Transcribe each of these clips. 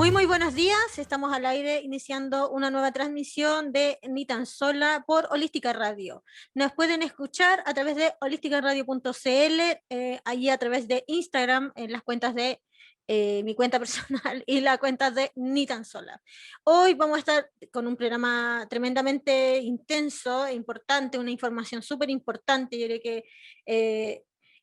Muy buenos días, estamos al aire iniciando una nueva transmisión de Ni Tan Sola por Holística Radio. Nos pueden escuchar a través de holisticaradio.cl, allí a través de Instagram, en las cuentas de mi cuenta personal y la cuenta de Ni Tan Sola. Hoy vamos a estar con un programa tremendamente intenso e importante, una información súper importante. Yo creo que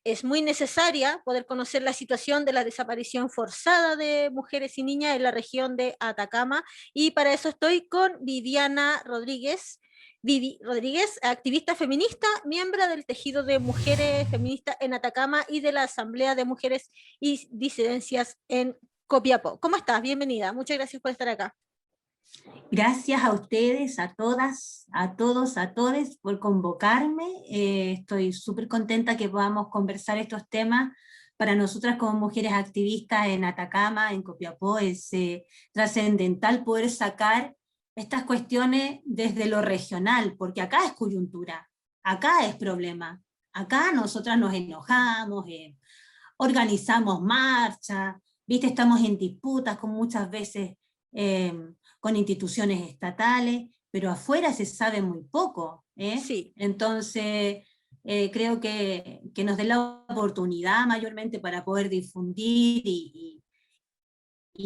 es muy necesaria poder conocer la situación de la desaparición forzada de mujeres y niñas en la región de Atacama, y para eso estoy con Viviana Rodríguez. Vivi Rodríguez, activista feminista, miembro del tejido de mujeres feministas en Atacama y de la Asamblea de Mujeres y Disidencias en Copiapó. ¿Cómo estás? Bienvenida. Muchas gracias por estar acá. Gracias a ustedes, a todas, a todos, a todes por convocarme. Estoy súper contenta que podamos conversar estos temas. Para nosotras como mujeres activistas en Atacama, en Copiapó, es trascendental poder sacar estas cuestiones desde lo regional, porque acá es coyuntura, acá es problema. Acá nosotras nos enojamos, organizamos marchas, ¿viste? Estamos en disputas con muchas veces con instituciones estatales, pero afuera se sabe muy poco. Sí. Entonces, creo que nos den la oportunidad mayormente para poder difundir y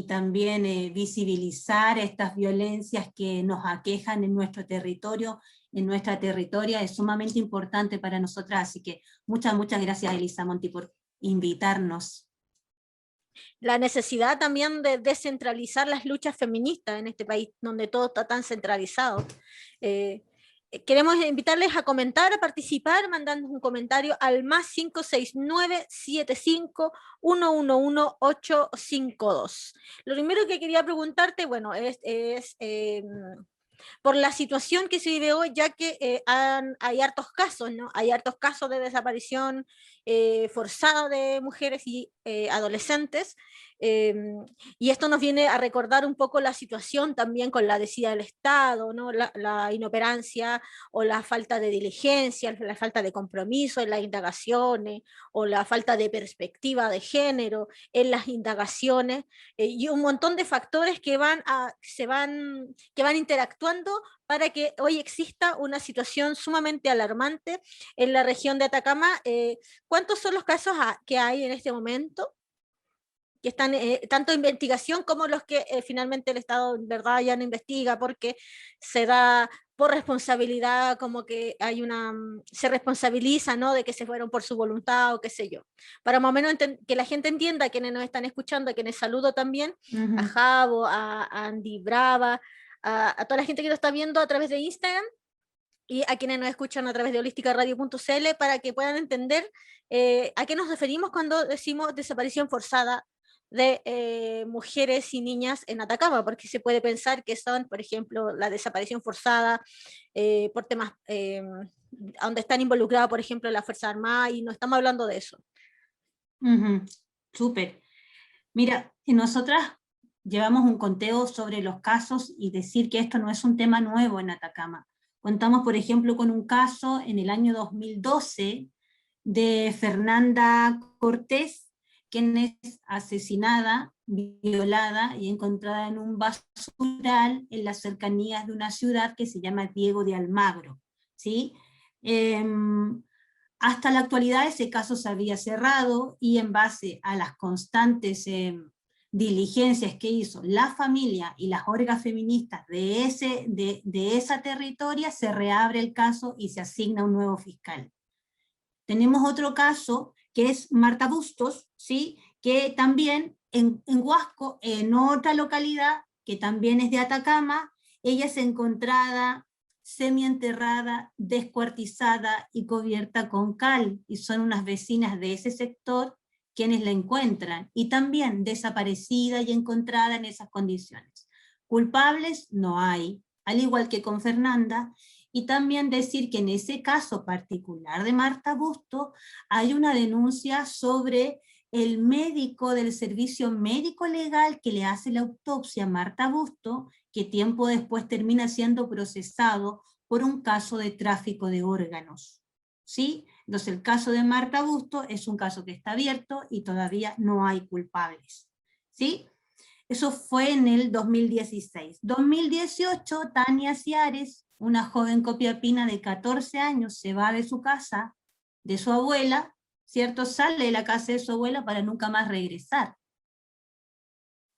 también visibilizar estas violencias que nos aquejan en nuestro territorio, en nuestra territoria, es sumamente importante para nosotras, así que muchas gracias, Elisa Monti, por invitarnos. La necesidad también de descentralizar las luchas feministas en este país, donde todo está tan centralizado. Queremos invitarles a comentar, a participar, mandando un comentario al más 569-75-111-852. Lo primero que quería preguntarte, bueno, es por la situación que se vive hoy, ya que hay hartos casos, ¿no? Hay hartos casos de desaparición forzada de mujeres y adolescentes, eh, y esto nos viene a recordar un poco la situación también con la desidia del Estado, ¿no? La inoperancia o la falta de diligencia, la falta de compromiso en las indagaciones, o la falta de perspectiva de género en las indagaciones, y un montón de factores que van interactuando para que hoy exista una situación sumamente alarmante en la región de Atacama. ¿Cuántos son los casos que hay en este momento? Que están tanto en investigación como los que finalmente el Estado en verdad ya no investiga, porque se da por responsabilidad, como que se responsabiliza, ¿no?, de que se fueron por su voluntad o qué sé yo. Para más o menos que la gente entienda, quienes nos están escuchando, a quienes saludo también, a Javo, a Andy Brava, a toda la gente que nos está viendo a través de Instagram, y a quienes nos escuchan a través de holisticaradio.cl, para que puedan entender a qué nos referimos cuando decimos desaparición forzada de mujeres y niñas en Atacama, porque se puede pensar que son, por ejemplo, la desaparición forzada por temas donde están involucradas, por ejemplo, la Fuerza Armada, y no estamos hablando de eso. Súper. Mira, nosotras llevamos un conteo sobre los casos y decir que esto no es un tema nuevo en Atacama. Contamos, por ejemplo, con un caso en el año 2012 de Fernanda Cortés, quien es asesinada, violada y encontrada en un basural en las cercanías de una ciudad que se llama Diego de Almagro, ¿sí? Hasta la actualidad ese caso se había cerrado, y en base a las constantes diligencias que hizo la familia y las orgas feministas de esa territoria, se reabre el caso y se asigna un nuevo fiscal. Tenemos otro caso que es Marta Bustos, ¿sí?, que también en Huasco, en otra localidad que también es de Atacama, ella es encontrada semienterrada, descuartizada y cubierta con cal, y son unas vecinas de ese sector quienes la encuentran, y también desaparecida y encontrada en esas condiciones. Culpables no hay, al igual que con Fernanda. Y también decir que en ese caso particular de Marta Bustos hay una denuncia sobre el médico del servicio médico legal que le hace la autopsia a Marta Bustos, que tiempo después termina siendo procesado por un caso de tráfico de órganos, ¿sí? Entonces el caso de Marta Bustos es un caso que está abierto y todavía no hay culpables, ¿sí? Eso fue en el 2016. 2018, Tania Ciares, una joven copiapina de 14 años, se va de su casa, de su abuela, ¿cierto? Sale de la casa de su abuela para nunca más regresar.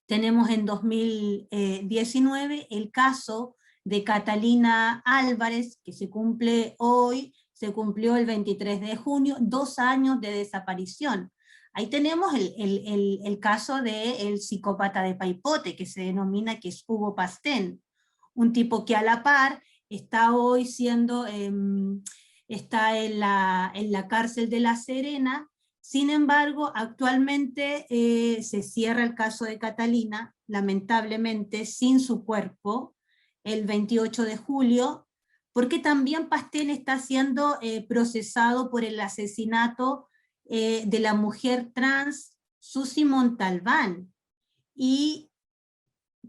Tenemos en 2019 el caso de Catalina Álvarez, que se cumple hoy, se cumplió el 23 de junio, 2 años de desaparición. Ahí tenemos el caso del psicópata de Paipote, que se denomina que es Hugo Pastén, un tipo que a la par está hoy siendo, está en la cárcel de La Serena. Sin embargo, actualmente se cierra el caso de Catalina, lamentablemente sin su cuerpo, el 28 de julio, porque también Pastén está siendo procesado por el asesinato de la mujer trans Susi Montalbán, y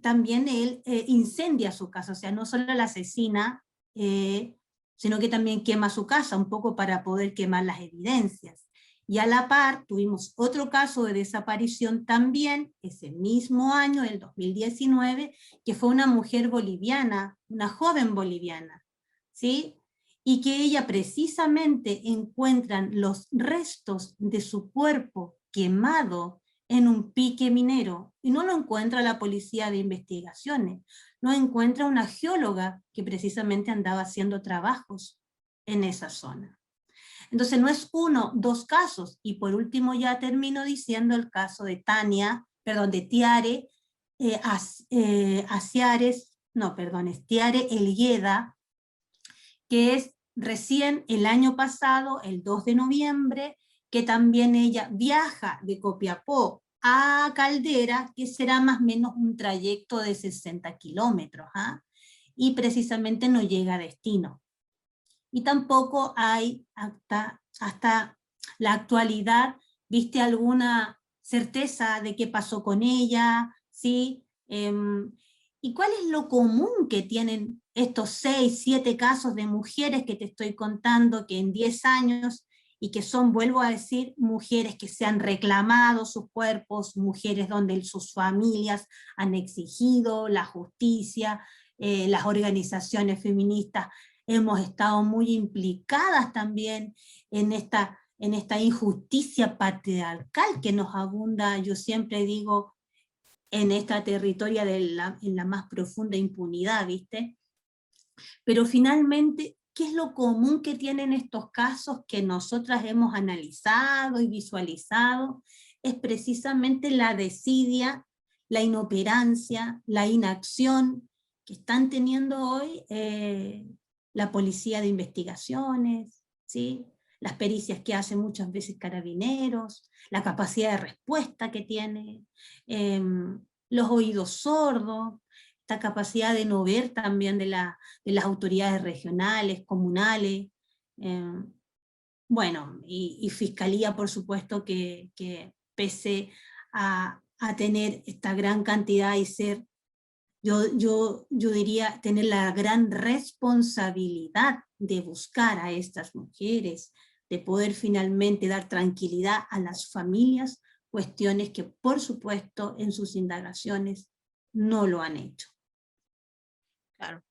también él incendia su casa, o sea, no solo la asesina, sino que también quema su casa, un poco para poder quemar las evidencias. Y a la par tuvimos otro caso de desaparición también, ese mismo año, el 2019, que fue una mujer boliviana, una joven boliviana, ¿sí? Y que ella precisamente encuentran los restos de su cuerpo quemado en un pique minero, y no lo encuentra la policía de investigaciones, lo encuentra una geóloga que precisamente andaba haciendo trabajos en esa zona. Entonces no es uno, dos casos, y por último ya termino diciendo el caso de Tiare Tiare Elgueda, que es recién el año pasado, el 2 de noviembre, que también ella viaja de Copiapó a Caldera, que será más o menos un trayecto de 60 kilómetros, ¿ah? Y precisamente no llega a destino. Y tampoco hay hasta la actualidad, ¿viste alguna certeza de qué pasó con ella? ¿Sí? ¿Y cuál es lo común que tienen estos 6, 7 casos de mujeres que te estoy contando, que en 10 años, y que son, vuelvo a decir, mujeres que se han reclamado sus cuerpos, mujeres donde sus familias han exigido la justicia, las organizaciones feministas hemos estado muy implicadas también en esta injusticia patriarcal que nos abunda, yo siempre digo, en esta territoria en la más profunda impunidad, ¿viste? Pero finalmente, ¿qué es lo común que tienen estos casos que nosotras hemos analizado y visualizado? Es precisamente la desidia, la inoperancia, la inacción que están teniendo hoy la policía de investigaciones, ¿sí? Las pericias que hacen muchas veces carabineros, la capacidad de respuesta que tiene, los oídos sordos, esta capacidad de no ver también de las autoridades regionales, comunales, bueno, y Fiscalía, por supuesto, que pese a tener esta gran cantidad y ser, yo diría, tener la gran responsabilidad de buscar a estas mujeres, de poder finalmente dar tranquilidad a las familias, cuestiones que, por supuesto, en sus indagaciones no lo han hecho. Claro.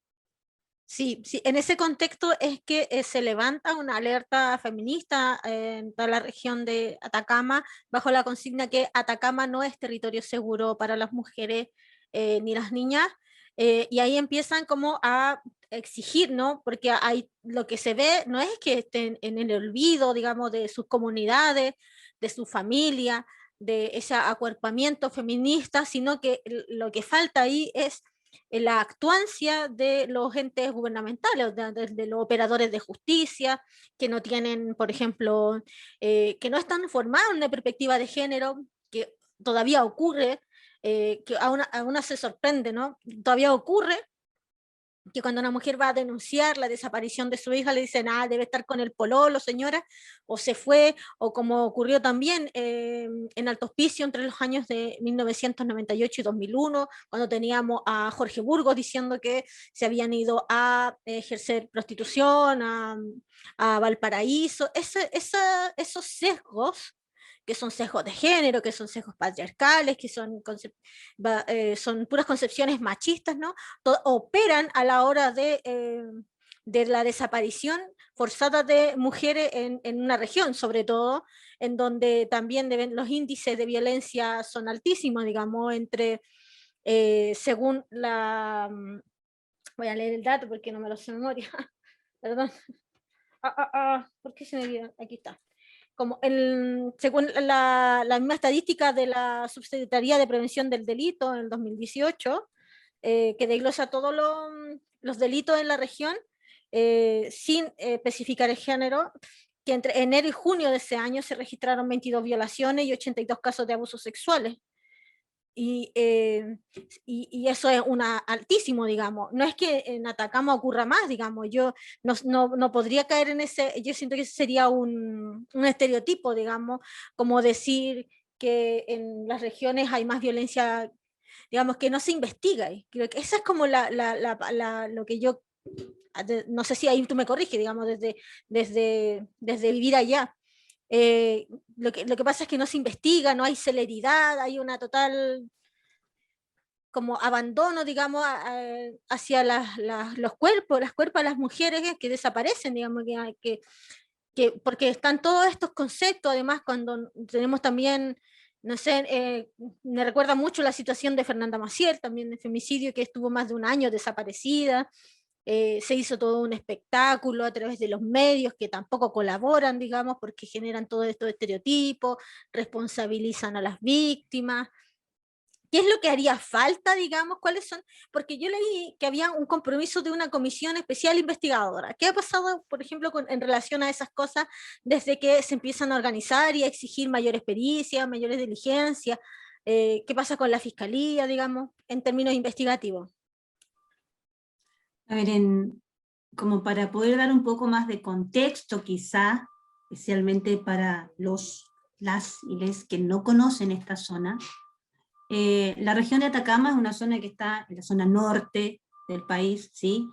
Sí, sí, en ese contexto es que se levanta una alerta feminista en toda la región de Atacama, bajo la consigna que Atacama no es territorio seguro para las mujeres ni las niñas, y ahí empiezan como a exigir, ¿no? Porque hay, lo que se ve no es que estén en el olvido, digamos, de sus comunidades, de su familia, de ese acuerpamiento feminista, sino que lo que falta ahí es la actuancia de los entes gubernamentales, de los operadores de justicia, que no tienen, por ejemplo, que no están formados en una perspectiva de género, que todavía ocurre, que aún se sorprende, ¿no? Todavía ocurre que cuando una mujer va a denunciar la desaparición de su hija, le dicen, ah, debe estar con el pololo, señora, o se fue, o como ocurrió también en Alto Hospicio entre los años de 1998 y 2001, cuando teníamos a Jorge Burgos diciendo que se habían ido a ejercer prostitución a Valparaíso. Esos sesgos que son sesgos de género, que son sesgos patriarcales, que son, son puras concepciones machistas, ¿no? Operan a la hora de la desaparición forzada de mujeres en una región, sobre todo, en donde también los índices de violencia son altísimos, digamos, según la... Voy a leer el dato porque no me lo sé de memoria. Perdón. ¿Por qué se me olvidó? Aquí está. Según la misma estadística de la Subsecretaría de Prevención del Delito en el 2018, que desglosa todos los delitos en la región, sin especificar el género, que entre enero y junio de ese año se registraron 22 violaciones y 82 casos de abusos sexuales. Y eso es altísimo, digamos. No es que en Atacama ocurra más, digamos. Yo no podría caer en ese, yo siento que ese sería un estereotipo, digamos, como decir que en las regiones hay más violencia, digamos, que no se investiga. Y creo que esa es como lo que yo, no sé si ahí tú me corriges, digamos, desde vivir allá. Lo que pasa es que no se investiga, no hay celeridad, hay una total como abandono, digamos, hacia los cuerpos, las cuerpos de las mujeres que desaparecen, digamos, porque están todos estos conceptos, además cuando tenemos también, no sé, me recuerda mucho la situación de Fernanda Maciel, también de femicidio, que estuvo más de un año desaparecida. Se hizo todo un espectáculo a través de los medios que tampoco colaboran, digamos, porque generan todos estos estereotipos, responsabilizan a las víctimas. ¿Qué es lo que haría falta, digamos? ¿Cuáles son? Porque yo leí que había un compromiso de una comisión especial investigadora. ¿Qué ha pasado, por ejemplo, en relación a esas cosas desde que se empiezan a organizar y a exigir mayor experiencia, mayores diligencias? ¿Qué pasa con la fiscalía, digamos, en términos investigativos? A ver, como para poder dar un poco más de contexto quizá, especialmente para las y les que no conocen esta zona, la región de Atacama es una zona que está en la zona norte del país, ¿sí?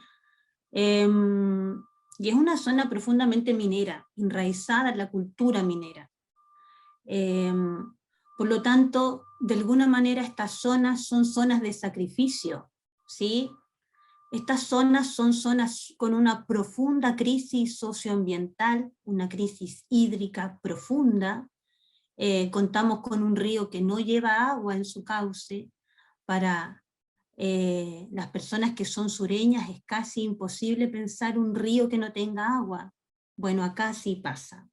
Y es una zona profundamente minera, enraizada en la cultura minera. Por lo tanto, de alguna manera estas zonas son zonas de sacrificio, ¿sí? Estas zonas son zonas con una profunda crisis socioambiental, una crisis hídrica profunda. Contamos con un río que no lleva agua en su cauce. Para las personas que son sureñas es casi imposible pensar un río que no tenga agua. Bueno, acá sí pasa.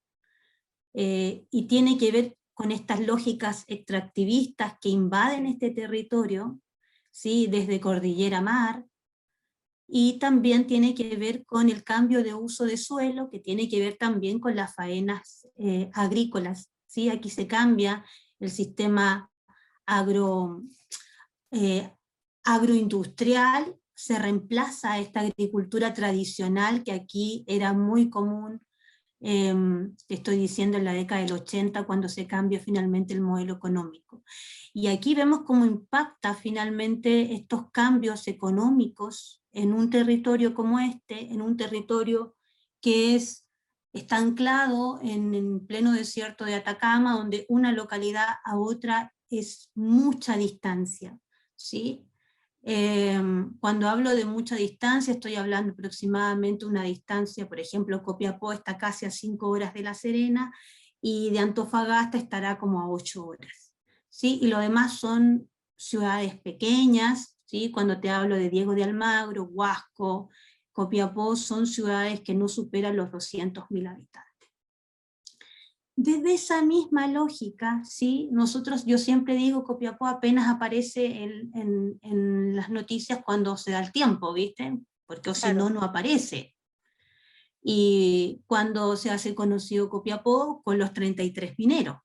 Y tiene que ver con estas lógicas extractivistas que invaden este territorio, ¿sí? Desde Cordillera Mar, y también tiene que ver con el cambio de uso de suelo, que tiene que ver también con las faenas agrícolas, ¿sí? Aquí se cambia el sistema agroindustrial, se reemplaza esta agricultura tradicional que aquí era muy común, estoy diciendo en la década del 80, cuando se cambia finalmente el modelo económico. Y aquí vemos cómo impacta finalmente estos cambios económicos en un territorio como este, en un territorio que está anclado en pleno desierto de Atacama, donde una localidad a otra es mucha distancia, ¿sí? Cuando hablo de mucha distancia, estoy hablando aproximadamente una distancia, por ejemplo, Copiapó está casi a 5 horas de La Serena, y de Antofagasta estará como a 8 horas, ¿sí? Y lo demás son ciudades pequeñas, ¿sí? Cuando te hablo de Diego de Almagro, Huasco, Copiapó, son ciudades que no superan los 200.000 habitantes. Desde esa misma lógica, ¿sí? Yo siempre digo, Copiapó apenas aparece en las noticias cuando se da el tiempo, ¿viste? Porque si no, Claro. no aparece. Y cuando se hace conocido Copiapó, con los 33 mineros,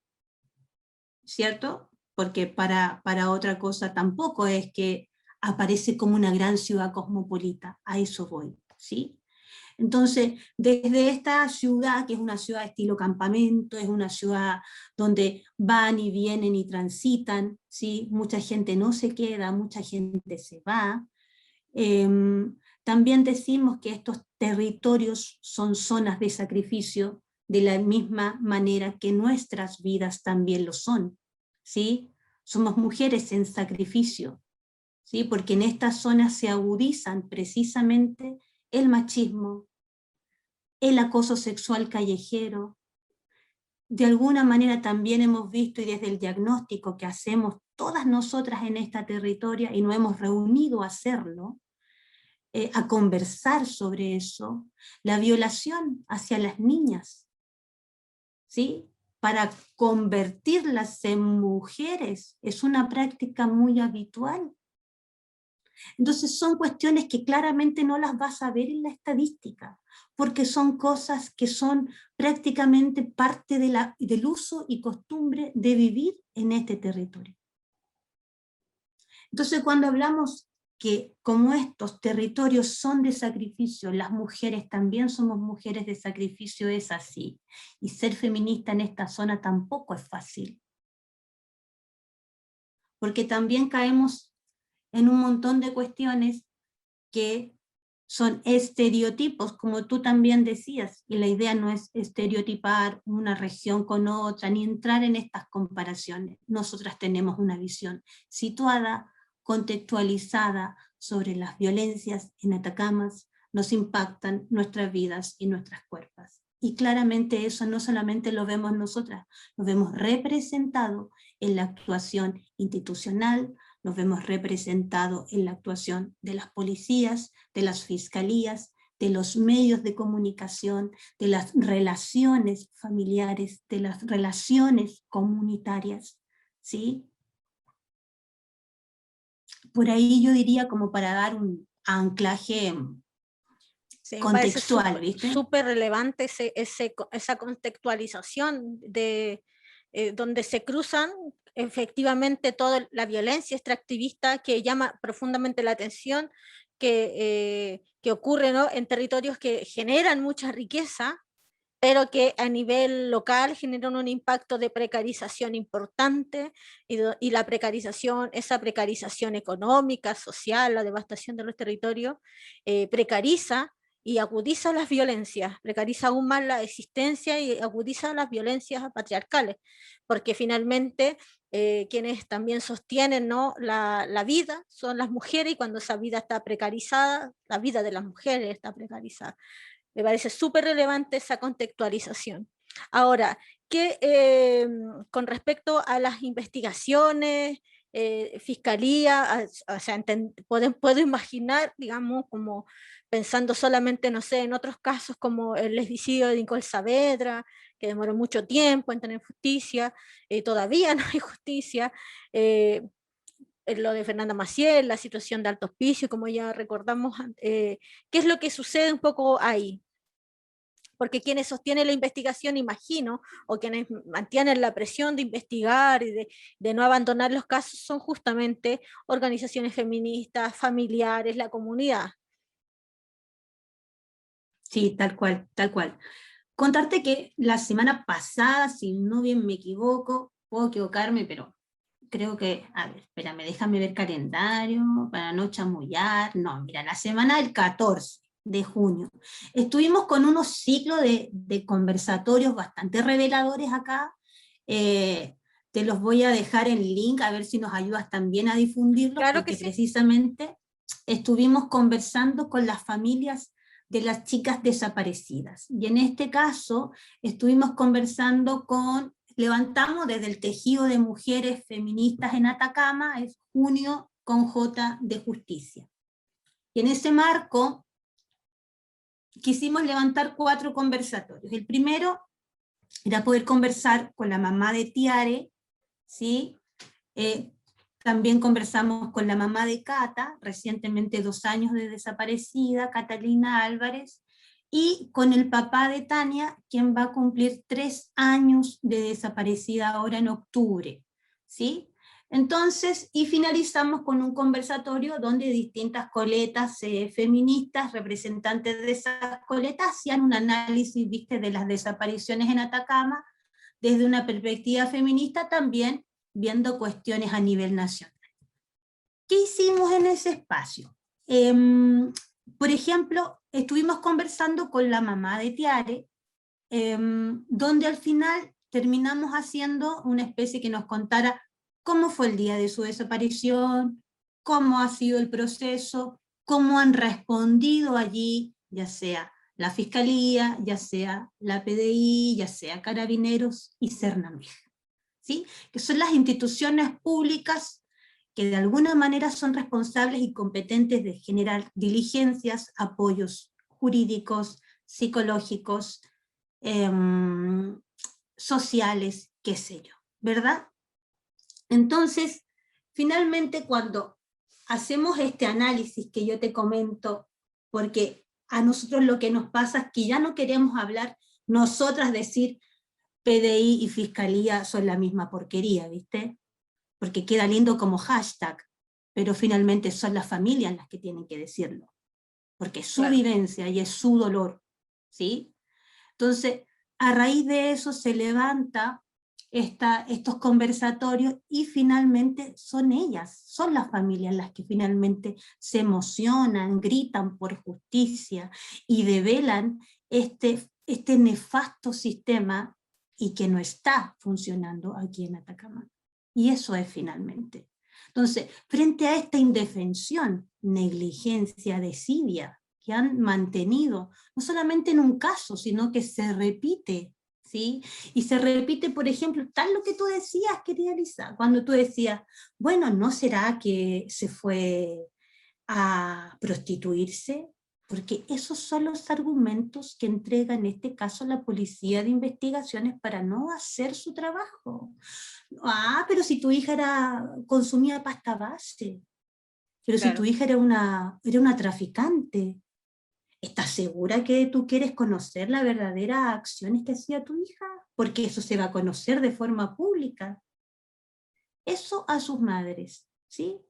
¿cierto? Porque para otra cosa tampoco es que aparece como una gran ciudad cosmopolita, a eso voy, ¿sí? Entonces, desde esta ciudad, que es una ciudad de estilo campamento, es una ciudad donde van y vienen y transitan, ¿sí? Mucha gente no se queda, mucha gente se va. También decimos que estos territorios son zonas de sacrificio de la misma manera que nuestras vidas también lo son, ¿sí? Somos mujeres en sacrificio, ¿sí? Porque en estas zonas se agudizan precisamente el machismo, el acoso sexual callejero. De alguna manera también hemos visto, y desde el diagnóstico que hacemos todas nosotras en esta territoria, y nos hemos reunido a hacerlo, a conversar sobre eso, la violación hacia las niñas, ¿sí? Para convertirlas en mujeres es una práctica muy habitual. Entonces son cuestiones que claramente no las vas a ver en la estadística, porque son cosas que son prácticamente parte del uso y costumbre de vivir en este territorio. Entonces cuando hablamos que como estos territorios son de sacrificio, las mujeres también somos mujeres de sacrificio, es así. Y ser feminista en esta zona tampoco es fácil. Porque también caemos en un montón de cuestiones que son estereotipos, como tú también decías, y la idea no es estereotipar una región con otra, ni entrar en estas comparaciones. Nosotras tenemos una visión situada, contextualizada sobre las violencias en Atacama, nos impactan nuestras vidas y nuestras cuerpos. Y claramente eso no solamente lo vemos nosotras, lo vemos representado en la actuación institucional, nos vemos representado en la actuación de las policías, de las fiscalías, de los medios de comunicación, de las relaciones familiares, de las relaciones comunitarias, ¿sí? Por ahí yo diría como para dar un anclaje Sí, me parece contextual, ¿viste? súper relevante esa contextualización de donde se cruzan efectivamente toda la violencia extractivista que llama profundamente la atención, que ocurre, ¿no?, en territorios que generan mucha riqueza, pero que a nivel local generan un impacto de precarización importante, y la precarización, esa precarización económica, social, la devastación de los territorios, precariza y agudiza las violencias, precariza aún más la existencia y agudiza las violencias patriarcales, porque finalmente quienes también sostienen, ¿no?, la vida son las mujeres, y cuando esa vida está precarizada, la vida de las mujeres está precarizada. Me parece súper relevante esa contextualización. Ahora, con respecto a las investigaciones, fiscalía, o sea, puedo imaginar, digamos, como pensando solamente, no sé, en otros casos como el lesbicidio de Nicole Saavedra, que demoró mucho tiempo en tener justicia, todavía no hay justicia, lo de Fernanda Maciel, la situación de Alto Hospicio, como ya recordamos, ¿qué es lo que sucede un poco ahí? Porque quienes sostienen la investigación, imagino, o quienes mantienen la presión de investigar y de no abandonar los casos, son justamente organizaciones feministas, familiares, la comunidad. Sí, tal cual, tal cual. Contarte que la semana pasada, si no bien me equivoco, puedo equivocarme, pero creo que, a ver, espérame, déjame ver calendario para no chamullar. No, mira, la semana del 14 de junio. Estuvimos con unos ciclos de conversatorios bastante reveladores acá. Te los voy a dejar en link, a ver si nos ayudas también a difundirlos, Claro que porque sí. precisamente estuvimos conversando con las familias de las chicas desaparecidas. Y en este caso estuvimos conversando levantamos desde el tejido de mujeres feministas en Atacama, es Junio con J de Justicia. Y en ese marco quisimos levantar 4 conversatorios. El primero era poder conversar con la mamá de Tiare, ¿sí? También conversamos con la mamá de Cata, recientemente 2 años de desaparecida, Catalina Álvarez, y con el papá de Tania, quien va a cumplir 3 años de desaparecida ahora en octubre, ¿sí? Entonces, y finalizamos con un conversatorio donde distintas coletas feministas, representantes de esas coletas, hacían un análisis, viste, de las desapariciones en Atacama, desde una perspectiva feminista también, viendo cuestiones a nivel nacional. ¿Qué hicimos en ese espacio? Por ejemplo, estuvimos conversando con la mamá de Tiare, donde al final terminamos haciendo una especie que nos contara cómo fue el día de su desaparición, cómo ha sido el proceso, cómo han respondido allí, ya sea la Fiscalía, ya sea la PDI, ya sea Carabineros y Cernamej, ¿sí? Que son las instituciones públicas que de alguna manera son responsables y competentes de generar diligencias, apoyos jurídicos, psicológicos, sociales, qué sé yo, ¿verdad? Entonces, finalmente cuando hacemos este análisis que yo te comento, porque a nosotros lo que nos pasa es que ya no queremos hablar, nosotras decir PDI y Fiscalía son la misma porquería, ¿viste? Porque queda lindo como hashtag, pero finalmente son las familias las que tienen que decirlo, porque es su vivencia y es su dolor, ¿sí? Entonces, a raíz de eso se levanta estos conversatorios y finalmente son ellas, son las familias las que finalmente se emocionan, gritan por justicia y develan este nefasto sistema y que no está funcionando aquí en Atacama. Y eso es finalmente. Entonces, frente a esta indefensión, negligencia, desidia, que han mantenido, no solamente en un caso, sino que se repite, ¿sí? Y se repite, por ejemplo, tal lo que tú decías, querida Lisa, cuando tú decías, bueno, ¿no será que se fue a prostituirse? Porque esos son los argumentos que entrega en este caso la Policía de Investigaciones para no hacer su trabajo. Ah, pero si tu hija consumía pasta base, pero si tu hija era una traficante, ¿estás segura que tú quieres conocer las verdaderas acciones que hacía tu hija? Porque eso se va a conocer de forma pública. Eso a sus madres, ¿sí?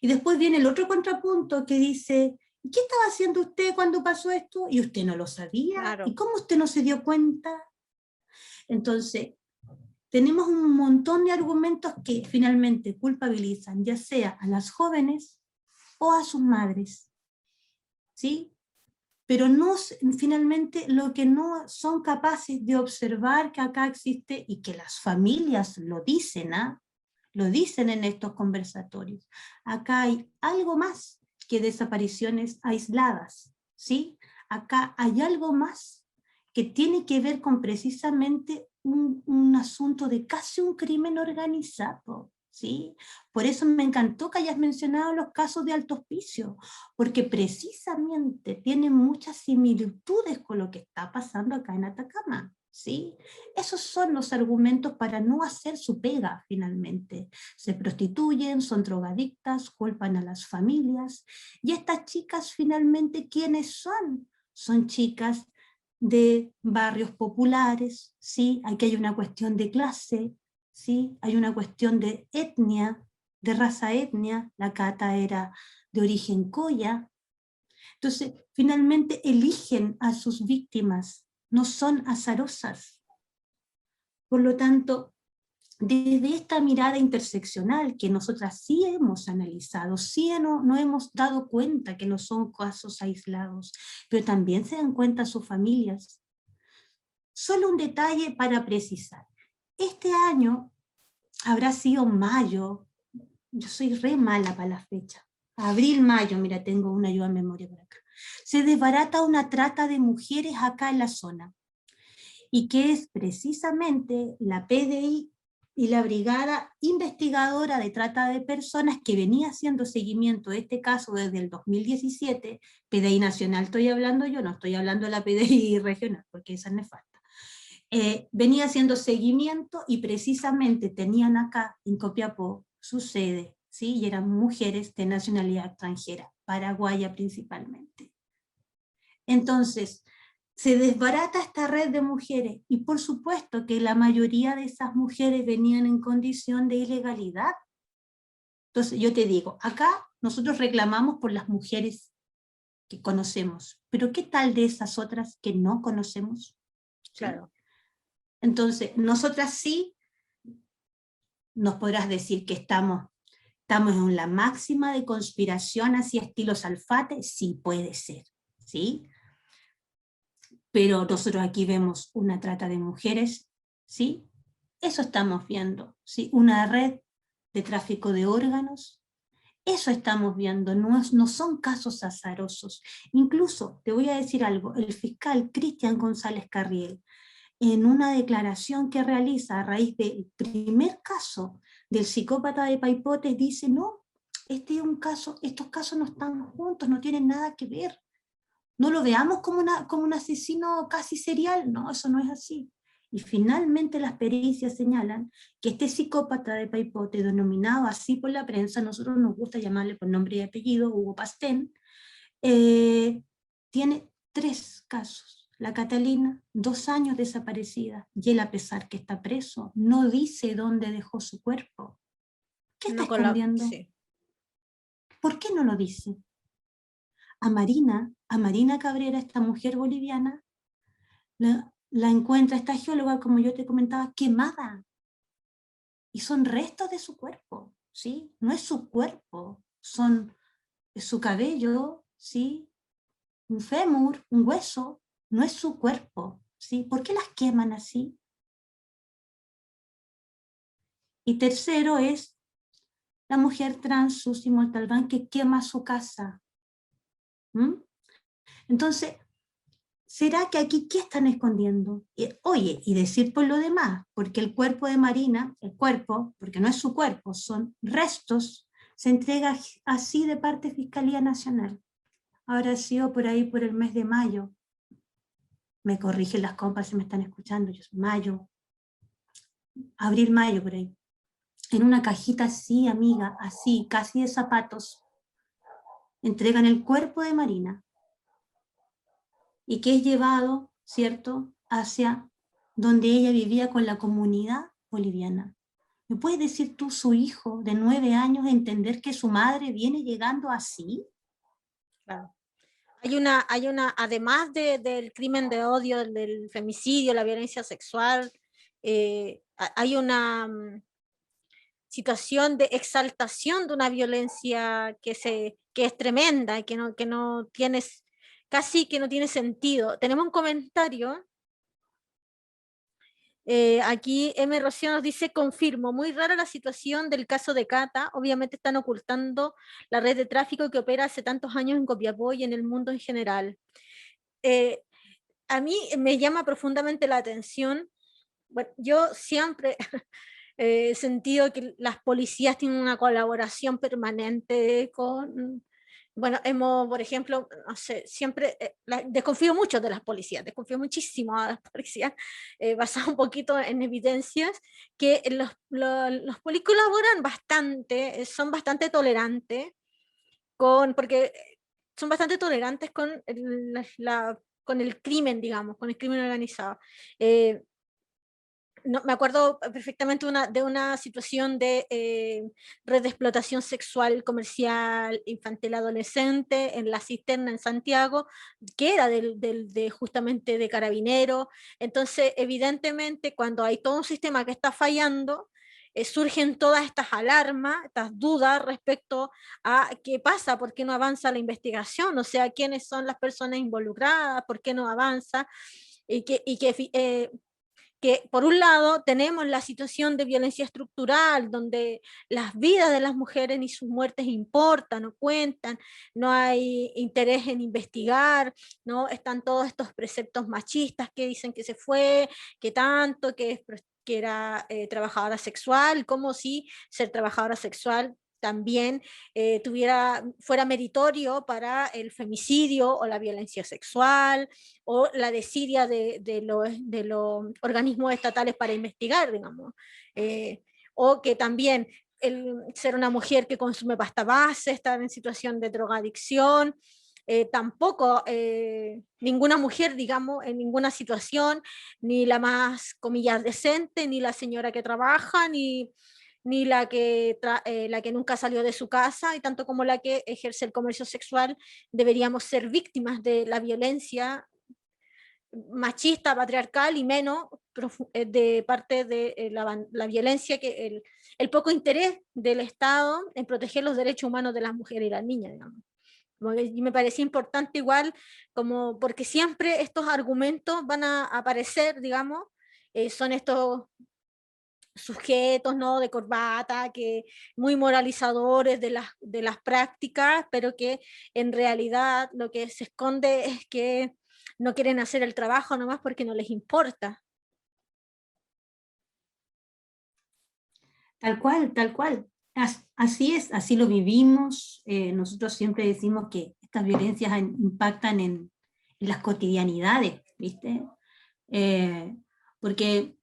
Y después viene el otro contrapunto que dice, ¿y qué estaba haciendo usted cuando pasó esto? Y usted no lo sabía. Claro. ¿Y cómo usted no se dio cuenta? Entonces, tenemos un montón de argumentos que finalmente culpabilizan, ya sea a las jóvenes o a sus madres, ¿sí? Pero no, finalmente lo que no son capaces de observar que acá existe y que las familias lo dicen, lo dicen en estos conversatorios. Acá hay algo más que desapariciones aisladas, ¿sí? Acá hay algo más que tiene que ver con precisamente un asunto de casi un crimen organizado, ¿sí? Por eso me encantó que hayas mencionado los casos de Alto Hospicio, porque precisamente tienen muchas similitudes con lo que está pasando acá en Atacama, ¿sí? Esos son los argumentos para no hacer su pega finalmente. Se prostituyen, son drogadictas, culpan a las familias, y estas chicas finalmente, ¿quiénes son? Son chicas de barrios populares, ¿sí? Aquí hay una cuestión de clase, ¿sí? Hay una cuestión de etnia, de raza etnia, la Cata era de origen coya. Entonces, finalmente eligen a sus víctimas, no son azarosas. Por lo tanto, desde esta mirada interseccional que nosotras sí hemos analizado, sí no hemos dado cuenta que no son casos aislados, pero también se dan cuenta sus familias. Solo un detalle para precisar. Este año habrá sido mayo, yo soy re mala para la fecha, abril, mayo, mira, tengo una ayuda en memoria por acá. Se desbarata una trata de mujeres acá en la zona, y que es precisamente la PDI y la Brigada Investigadora de Trata de Personas que venía haciendo seguimiento de este caso desde el 2017, PDI nacional estoy hablando yo, no estoy hablando de la PDI regional, porque esa es nefasta. Venía haciendo seguimiento y precisamente tenían acá en Copiapó su sede, ¿sí? Y eran mujeres de nacionalidad extranjera, paraguaya principalmente. Entonces, se desbarata esta red de mujeres y por supuesto que la mayoría de esas mujeres venían en condición de ilegalidad. Entonces yo te digo, acá nosotros reclamamos por las mujeres que conocemos, pero ¿qué tal de esas otras que no conocemos? Claro. Entonces, nosotras sí, nos podrás decir que estamos en la máxima de conspiración hacia estilo Salfate, sí puede ser, ¿sí? pero nosotros aquí vemos una trata de mujeres, ¿sí? Eso estamos viendo, ¿sí? Una red de tráfico de órganos, eso estamos viendo, no son casos azarosos. Incluso, te voy a decir algo, el fiscal Cristian González Carriel, en una declaración que realiza a raíz del primer caso del psicópata de Paipote, dice, no, este es un caso, estos casos no están juntos, no tienen nada que ver. No lo veamos como un asesino casi serial, no, eso no es así. Y finalmente las pericias señalan que este psicópata de Paipote, denominado así por la prensa, nosotros nos gusta llamarle por nombre y apellido, Hugo Pastén, tiene 3 casos. La Catalina, 2 años desaparecida, y él, a pesar que está preso, no dice dónde dejó su cuerpo. ¿Qué está No escondiendo? sí. ¿Por qué no lo dice? A Marina Cabrera, esta mujer boliviana, la encuentra esta geóloga, como yo te comentaba, quemada. Y son restos de su cuerpo, ¿sí? No es su cuerpo, es su cabello, ¿sí? Un fémur, un hueso, no es su cuerpo, ¿sí? ¿Por qué las queman así? Y tercero es la mujer trans Susi Montalbán que quema su casa. ¿Mm? Entonces, ¿será que aquí qué están escondiendo? Oye, y decir por lo demás, porque el cuerpo de Marina, el cuerpo, porque no es su cuerpo, son restos, se entrega así de parte Fiscalía Nacional. Habrá sido por ahí por el mes de mayo. Me corrigen las compas si me están escuchando, yo soy mayo, abril, mayo por ahí. En una cajita así, amiga, así, casi de zapatos, entregan el cuerpo de Marina y que es llevado, ¿cierto?, hacia donde ella vivía con la comunidad boliviana. ¿Me puedes decir tú, su hijo de 9 años, entender que su madre viene llegando así? Claro. Hay una, además del crimen de odio, del femicidio, la violencia sexual, hay una situación de exaltación de una violencia que es tremenda y que no tienes, casi que no tiene sentido. Tenemos un comentario. Aquí M. Rocío nos dice, confirmo, muy rara la situación del caso de Cata, obviamente están ocultando la red de tráfico que opera hace tantos años en Copiapó y en el mundo en general. Eh, a mí me llama profundamente la atención, bueno, yo siempre he sentido que las policías tienen una colaboración permanente con, bueno, hemos, por ejemplo, no sé, siempre, desconfío mucho de las policías, desconfío muchísimo de las policías, basado un poquito en evidencias, que los policías colaboran bastante, son bastante tolerantes porque son bastante tolerantes con con el crimen, digamos, con el crimen organizado. No, me acuerdo perfectamente de una situación de red de explotación sexual comercial infantil adolescente en la cisterna en Santiago, que era justamente de carabinero. Entonces, evidentemente, cuando hay todo un sistema que está fallando, surgen todas estas alarmas, estas dudas respecto a qué pasa, por qué no avanza la investigación, o sea, quiénes son las personas involucradas, por qué no avanza, que por un lado tenemos la situación de violencia estructural, donde las vidas de las mujeres ni sus muertes importan, no cuentan, no hay interés en investigar, ¿no? Están todos estos preceptos machistas que dicen que se fue, que tanto, que era trabajadora sexual, como si ser trabajadora sexual también fuera meritorio para el femicidio o la violencia sexual o la desidia de los organismos estatales para investigar, digamos. O que también ser una mujer que consume pasta base, estar en situación de drogadicción, tampoco ninguna mujer, digamos, en ninguna situación, ni la más, comillas, decente, ni la señora que trabaja, ni la que nunca salió de su casa, y tanto como la que ejerce el comercio sexual, deberíamos ser víctimas de la violencia machista, patriarcal y menos de parte de la violencia, el poco interés del Estado en proteger los derechos humanos de las mujeres y las niñas, digamos. Y me parecía importante igual, como porque siempre estos argumentos van a aparecer, digamos, son estos sujetos, ¿no? De corbata, que muy moralizadores de las prácticas, pero que en realidad lo que se esconde es que no quieren hacer el trabajo nomás porque no les importa. Tal cual, tal cual. Así es, así lo vivimos. Nosotros siempre decimos que estas violencias impactan en las cotidianidades, ¿viste? Porque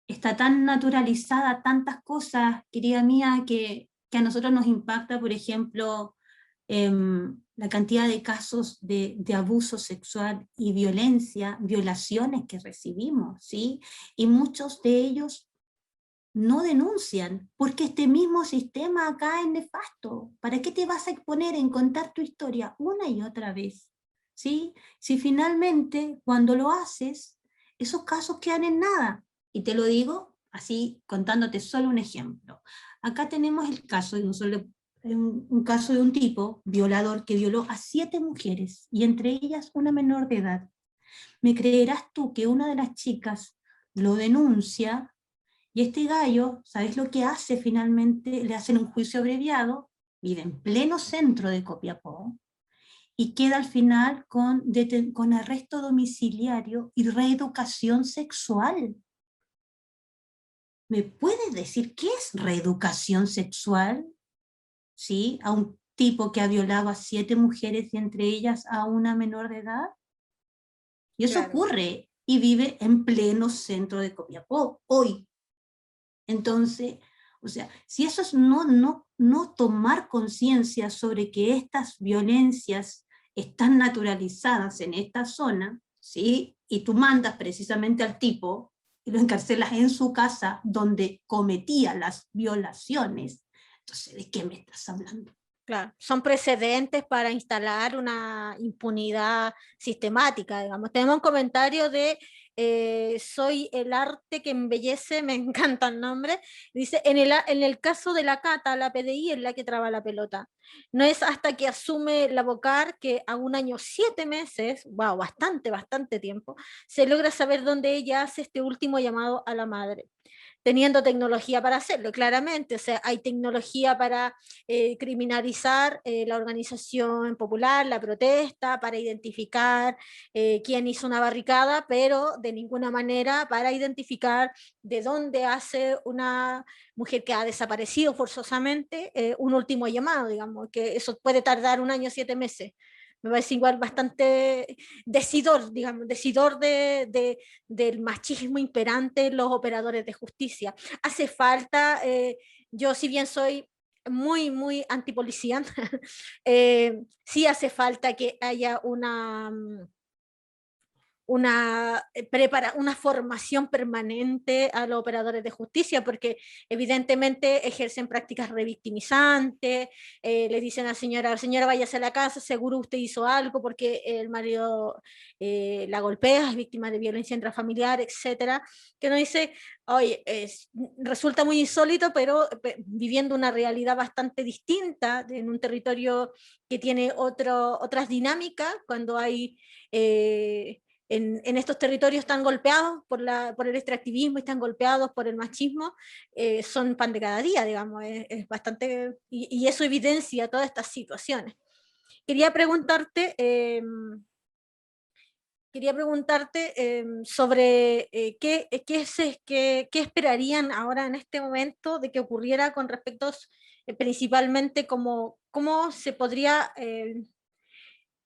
está tan naturalizada tantas cosas, querida mía, que a nosotros nos impacta, por ejemplo, la cantidad de casos de abuso sexual y violencia, violaciones que recibimos, ¿sí? Y muchos de ellos no denuncian, porque este mismo sistema acá es nefasto. ¿Para qué te vas a exponer en contar tu historia una y otra vez? ¿Sí? Si finalmente, cuando lo haces, esos casos quedan en nada. Y te lo digo así, contándote solo un ejemplo. Acá tenemos el caso de un caso de un tipo violador que violó a 7 mujeres, y entre ellas una menor de edad. ¿Me creerás tú que una de las chicas lo denuncia? Y este gallo, ¿sabes lo que hace finalmente? Le hacen un juicio abreviado, vive en pleno centro de Copiapó, y queda al final con arresto domiciliario y reeducación sexual. ¿Me puedes decir qué es reeducación sexual? ¿Sí? A un tipo que ha violado a 7 mujeres y entre ellas a una menor de edad. Y eso Claro. ocurre y vive en pleno centro de Copiapó, hoy. Entonces, o sea, si eso es no tomar conciencia sobre que estas violencias están naturalizadas en esta zona, ¿sí? Y tú mandas precisamente al tipo y lo encarcelas en su casa donde cometía las violaciones, entonces, ¿de qué me estás hablando? Claro, son precedentes para instalar una impunidad sistemática, digamos. Tenemos un comentario de soy el arte que embellece, me encanta el nombre. Dice, en el caso de la Cata, la PDI es la que traba la pelota. No es hasta que asume la Bocar que a 1 año, 7 meses, wow, bastante, bastante tiempo, se logra saber dónde ella hace este último llamado a la madre, teniendo tecnología para hacerlo, claramente. O sea, hay tecnología para criminalizar la organización popular, la protesta, para identificar quién hizo una barricada, pero de ninguna manera para identificar de dónde hace una mujer que ha desaparecido forzosamente un último llamado, digamos, que eso puede tardar 1 año, 7 meses. Me parece igual bastante decidor, digamos, decidor del machismo imperante en los operadores de justicia. Hace falta, yo si bien soy muy, muy antipolicía, sí hace falta que haya una formación permanente a los operadores de justicia, porque evidentemente ejercen prácticas revictimizantes, les dicen a la señora váyase a la casa, seguro usted hizo algo porque el marido la golpea, es víctima de violencia intrafamiliar, etcétera, que uno dice, oye, resulta muy insólito, pero viviendo una realidad bastante distinta en un territorio que tiene otras dinámicas, cuando hay en estos territorios tan golpeados por el extractivismo y están golpeados por el machismo, son pan de cada día, digamos, es bastante, y eso evidencia todas estas situaciones. Quería preguntarte, sobre qué esperarían ahora en este momento de que ocurriera con respecto principalmente cómo se podría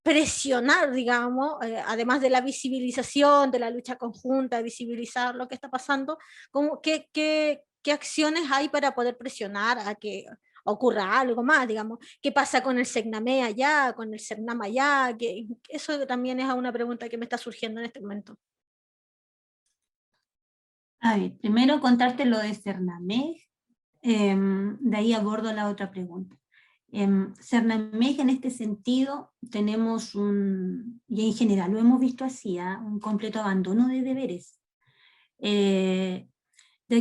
presionar, digamos, además de la visibilización, de la lucha conjunta, de visibilizar lo que está pasando, qué acciones hay para poder presionar a que ocurra algo más, digamos? ¿Qué pasa con el Segname allá, con el Cernam allá? Eso también es una pregunta que me está surgiendo en este momento. A ver, primero contarte lo de Cernamej, de ahí abordo la otra pregunta. Cernamej en este sentido tenemos y en general lo hemos visto así, un completo abandono de deberes, de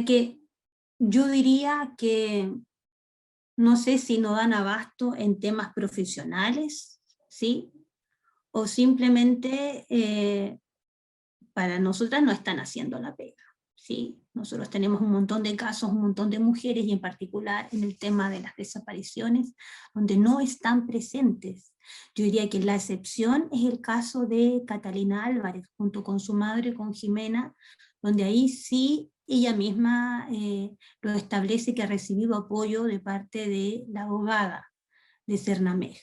que yo diría que no sé si no dan abasto en temas profesionales ¿sí? O simplemente para nosotras no están haciendo la pega, ¿sí? Nosotros tenemos un montón de casos, un montón de mujeres, y en particular en el tema de las desapariciones, donde no están presentes. Yo diría que la excepción es el caso de Catalina Álvarez, junto con su madre, con Jimena, donde ahí sí ella misma lo establece, que ha recibido apoyo de parte de la abogada de Cernamej.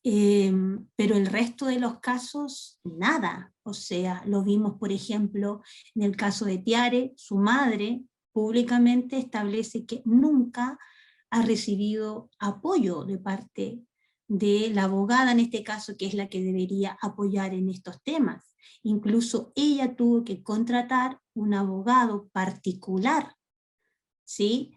Pero el resto de los casos, nada. O sea, lo vimos, por ejemplo, en el caso de Tiare, su madre públicamente establece que nunca ha recibido apoyo de parte de la abogada, en este caso, que es la que debería apoyar en estos temas. Incluso ella tuvo que contratar un abogado particular, ¿sí?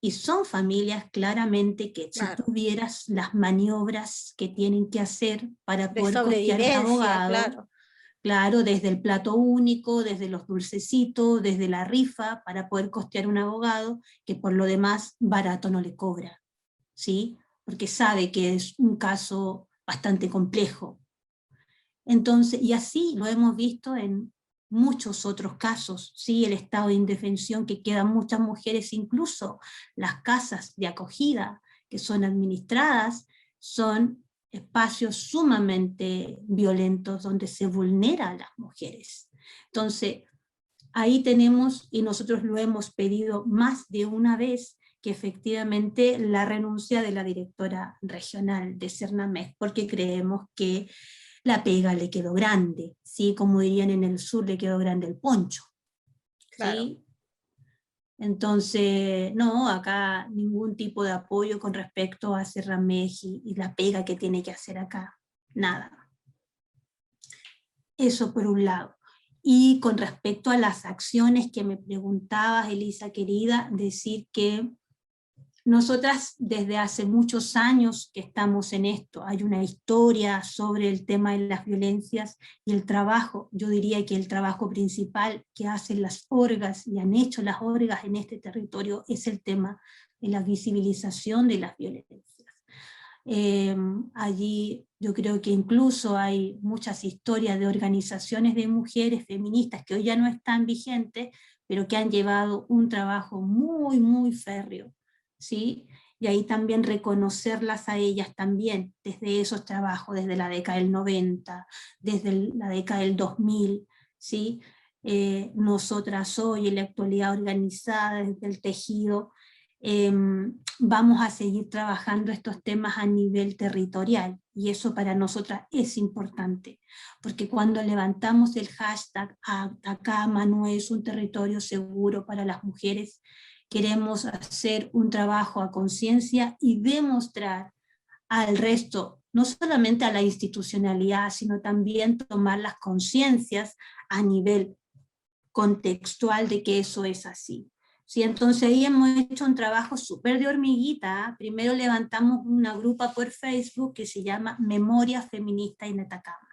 Y son familias claramente que si Claro. tuvieras las maniobras que tienen que hacer para De poder costear un sobrevivencia, abogado, claro. claro, desde el plato único, desde los dulcecitos, desde la rifa, para poder costear un abogado, que por lo demás barato no le cobra, ¿sí? Porque sabe que es un caso bastante complejo. Entonces, y así lo hemos visto en muchos otros casos, ¿sí? El estado de indefensión que quedan muchas mujeres, incluso las casas de acogida que son administradas, son espacios sumamente violentos donde se vulnera a las mujeres. Entonces, ahí tenemos, y nosotros lo hemos pedido más de una vez, que efectivamente la renuncia de la directora regional de Cernamej, porque creemos que la pega le quedó grande, ¿sí? Como dirían en el sur, le quedó grande el poncho, Claro. ¿sí? Entonces, no, acá ningún tipo de apoyo con respecto a Cernamej y la pega que tiene que hacer acá, nada. Eso por un lado. Y con respecto a las acciones que me preguntabas, Elisa querida, decir que nosotras desde hace muchos años que estamos en esto, hay una historia sobre el tema de las violencias y el trabajo, yo diría que el trabajo principal que hacen las orgas y han hecho las orgas en este territorio es el tema de la visibilización de las violencias. Allí yo creo que incluso hay muchas historias de organizaciones de mujeres feministas que hoy ya no están vigentes, pero que han llevado un trabajo muy, muy férreo, ¿sí? Y ahí también reconocerlas a ellas también, desde esos trabajos, desde la década del 90, desde la década del 2000, ¿sí? Nosotras hoy en la actualidad organizadas desde el tejido, vamos a seguir trabajando estos temas a nivel territorial, y eso para nosotras es importante, porque cuando levantamos el hashtag Atacama no es un territorio seguro para las mujeres, queremos hacer un trabajo a conciencia y demostrar al resto, no solamente a la institucionalidad, sino también tomar las conciencias a nivel contextual de que eso es así. Sí, entonces ahí hemos hecho un trabajo súper de hormiguita. Primero levantamos una grupa por Facebook que se llama Memoria Feminista en Atacama.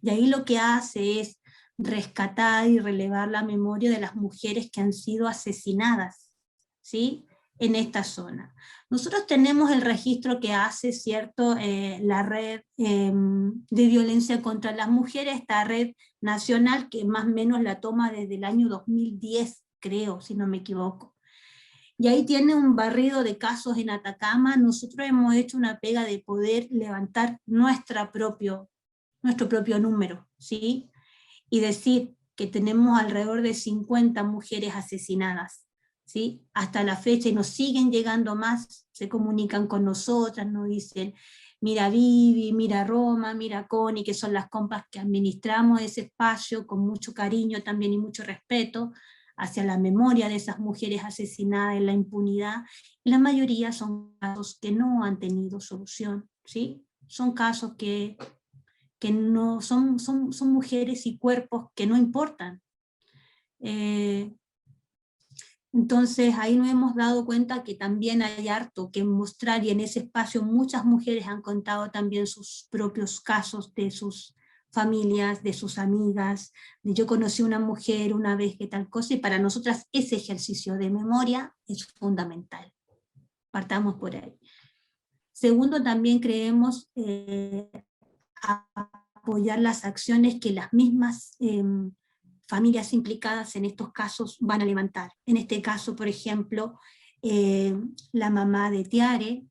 Y ahí lo que hace es rescatar y relevar la memoria de las mujeres que han sido asesinadas, ¿sí? En esta zona. Nosotros tenemos el registro que hace, ¿cierto? La red de violencia contra las mujeres, esta red nacional que más o menos la toma desde el año 2010, creo, si no me equivoco. Y ahí tiene un barrido de casos en Atacama. Nosotros hemos hecho una pega de poder levantar nuestro propio número, ¿sí? Y decir que tenemos alrededor de 50 mujeres asesinadas, ¿sí? Hasta la fecha, y nos siguen llegando más, se comunican con nosotras, nos dicen, mira Vivi, mira Roma, mira Connie, que son las compas que administramos ese espacio con mucho cariño también y mucho respeto hacia la memoria de esas mujeres asesinadas en la impunidad, y la mayoría son casos que no han tenido solución, ¿sí? Son casos que no son mujeres y cuerpos que no importan. Eh, entonces ahí nos hemos dado cuenta que también hay harto que mostrar, y en ese espacio muchas mujeres han contado también sus propios casos de sus familias, de sus amigas, de yo conocí una mujer una vez que tal cosa, y para nosotras ese ejercicio de memoria es fundamental. Partamos por ahí. Segundo, también creemos apoyar las acciones que las mismas familias implicadas en estos casos van a levantar. En este caso, por ejemplo, la mamá de Tiare,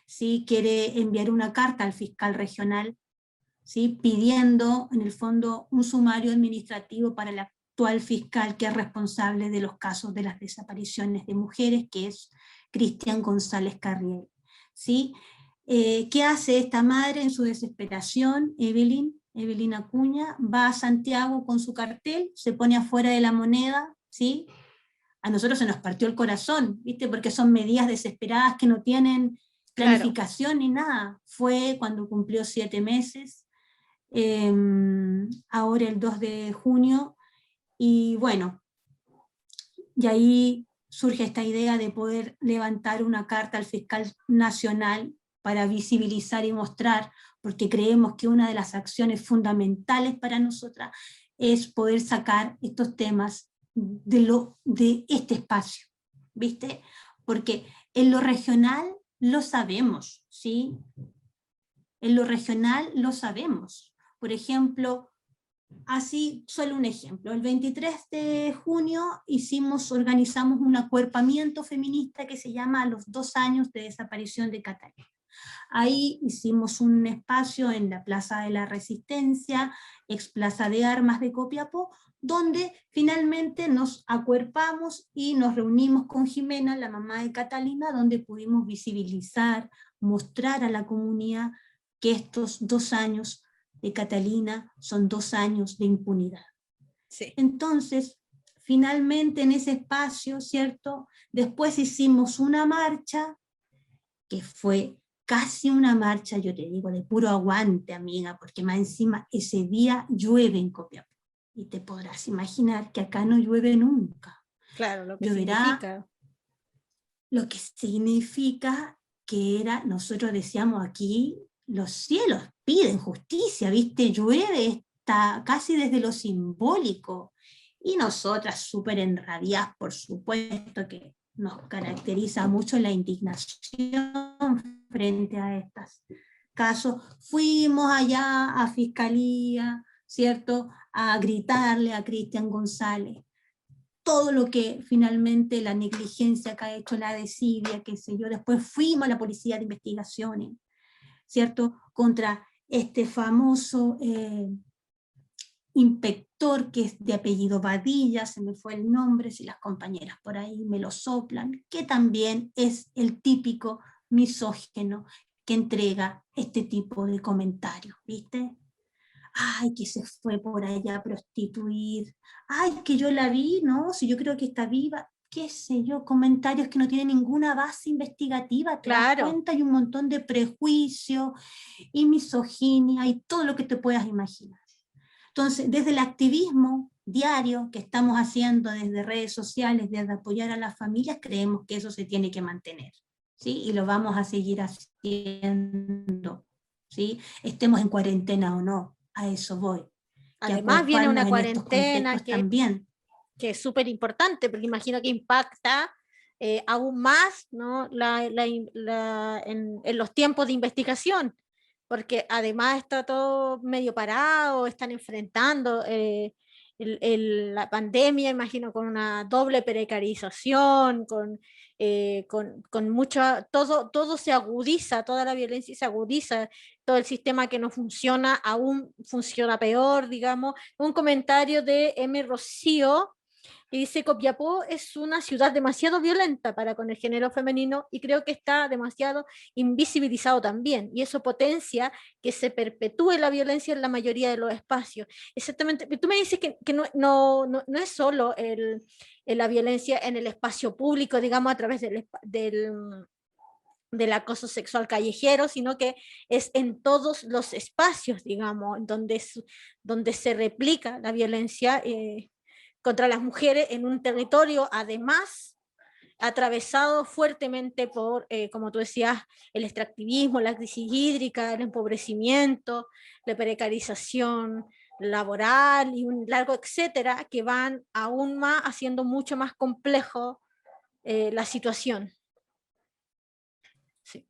¿sí?, quiere enviar una carta al fiscal regional, ¿sí?, pidiendo en el fondo un sumario administrativo para el actual fiscal que es responsable de los casos de las desapariciones de mujeres, que es Cristian González Carriel, ¿sí? ¿Qué hace esta madre en su desesperación? Evelyn Acuña va a Santiago con su cartel, se pone afuera de la Moneda, ¿sí? A nosotros se nos partió el corazón, ¿viste? Porque son medidas desesperadas que no tienen planificación ni nada. Fue cuando cumplió 7 meses, ahora el 2 de junio, y bueno, y ahí surge esta idea de poder levantar una carta al fiscal nacional para visibilizar y mostrar, porque creemos que una de las acciones fundamentales para nosotras es poder sacar estos temas de este espacio, ¿viste? Porque en lo regional lo sabemos, ¿sí? En lo regional lo sabemos. Por ejemplo, así, solo un ejemplo, el 23 de junio organizamos un acuerpamiento feminista que se llama Los 2 años de desaparición de Catalina. Ahí hicimos un espacio en la Plaza de la Resistencia, ex Plaza de Armas de Copiapó, donde finalmente nos acuerpamos y nos reunimos con Jimena, la mamá de Catalina, donde pudimos visibilizar, mostrar a la comunidad que estos 2 años de Catalina son 2 años de impunidad. Sí. Entonces, finalmente en ese espacio, ¿cierto? Después hicimos una marcha, que fue casi una marcha, yo te digo, de puro aguante, amiga, porque más encima ese día llueve en Copiapó. Y te podrás imaginar que acá no llueve nunca. Claro, lo que lloverá, significa. Lo que significa que nosotros decíamos aquí, los cielos piden justicia, ¿viste? Llueve, está casi desde lo simbólico. Y nosotras súper enrabiadas, por supuesto, que nos caracteriza mucho la indignación frente a estos casos. Fuimos allá a Fiscalía, ¿cierto?, a gritarle a Cristian González todo lo que finalmente la negligencia que ha hecho la desidia, qué sé yo. Después fuimos a la Policía de Investigaciones, ¿cierto?, contra este famoso inspector que es de apellido Badilla, se me fue el nombre, si las compañeras por ahí me lo soplan, que también es el típico misógino que entrega este tipo de comentarios, ¿viste? Ay, que se fue por allá a prostituir, ay, que yo la vi, no, si yo creo que está viva, qué sé yo, comentarios que no tienen ninguna base investigativa, te das cuenta, hay un montón de prejuicio y misoginia y todo lo que te puedas imaginar. Entonces, desde el activismo diario que estamos haciendo desde redes sociales, desde apoyar a las familias, creemos que eso se tiene que mantener, ¿sí? Y lo vamos a seguir haciendo, ¿sí? Estemos en cuarentena o no, a eso voy. Además viene una cuarentena también. Que es súper importante, porque imagino que impacta aún más, ¿no?, en los tiempos de investigación, porque además está todo medio parado, están enfrentando la pandemia, imagino, con una doble precarización, con mucha, todo se agudiza, toda la violencia se agudiza, todo el sistema que no funciona aún funciona peor, digamos. Un comentario de M. Rocío, y dice: Copiapó es una ciudad demasiado violenta para con el género femenino y creo que está demasiado invisibilizado también, y eso potencia que se perpetúe la violencia en la mayoría de los espacios. Exactamente, tú me dices que no es solo la violencia en el espacio público, digamos, a través del acoso sexual callejero, sino que es en todos los espacios, digamos, donde se replica la violencia contra las mujeres en un territorio, además, atravesado fuertemente por, como tú decías, el extractivismo, la crisis hídrica, el empobrecimiento, la precarización laboral y un largo etcétera, que van aún más haciendo mucho más complejo la situación. Sí.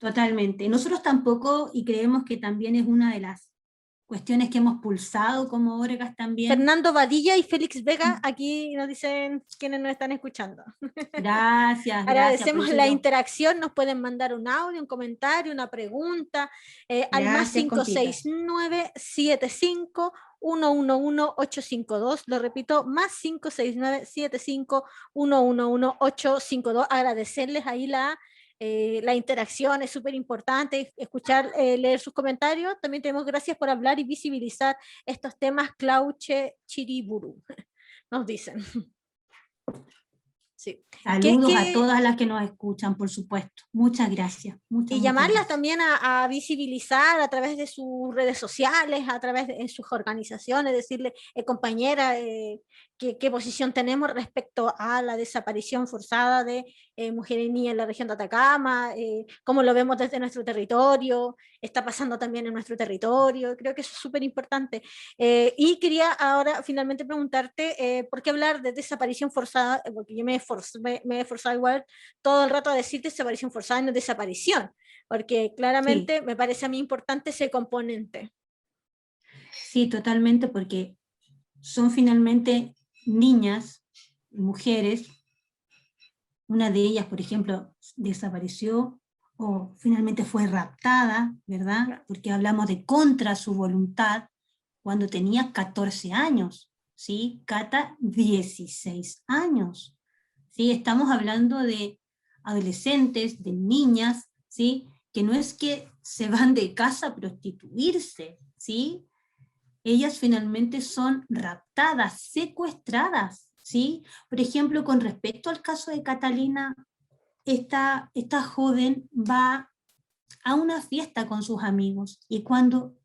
Totalmente. Nosotros tampoco, y creemos que también es una de las cuestiones que hemos pulsado como Orgas también. Fernando Badilla y Félix Vega, aquí nos dicen quienes nos están escuchando. Gracias, gracias. Por Agradecemos eso la yo, interacción, nos pueden mandar un audio, un comentario, una pregunta, al más gracias, compitas. 569-75-111-852, lo repito, más 569-75-111-852, agradecerles ahí la interacción, es súper importante escuchar, leer sus comentarios, también tenemos gracias por hablar y visibilizar estos temas Clauche Chiriburu, nos dicen. Sí. Saludos a todas las que nos escuchan, por supuesto. Muchas gracias. Y Muchas llamarlas gracias. también a visibilizar a través de sus redes sociales, a través de sus organizaciones, decirle, compañera, qué posición tenemos respecto a la desaparición forzada de mujeres y niñas en la región de Atacama, cómo lo vemos desde nuestro territorio, está pasando también en nuestro territorio, creo que eso es súper importante. Y quería ahora finalmente preguntarte, ¿por qué hablar de desaparición forzada? Porque yo me he esforzado igual todo el rato a decir desaparición forzada y no desaparición, porque claramente Sí, me parece a mí importante ese componente. sí, totalmente, porque son finalmente niñas, mujeres. Una de ellas, por ejemplo, desapareció o finalmente fue raptada, ¿verdad? Porque hablamos de contra su voluntad cuando tenía 14 años, ¿sí? Cata, 16 años, ¿sí? Estamos hablando de adolescentes, de niñas, ¿sí? Que no es que se van de casa a prostituirse, ¿sí? Ellas finalmente son raptadas, secuestradas, ¿sí? Por ejemplo, con respecto al caso de Catalina, esta joven va a una fiesta con sus amigos y cuando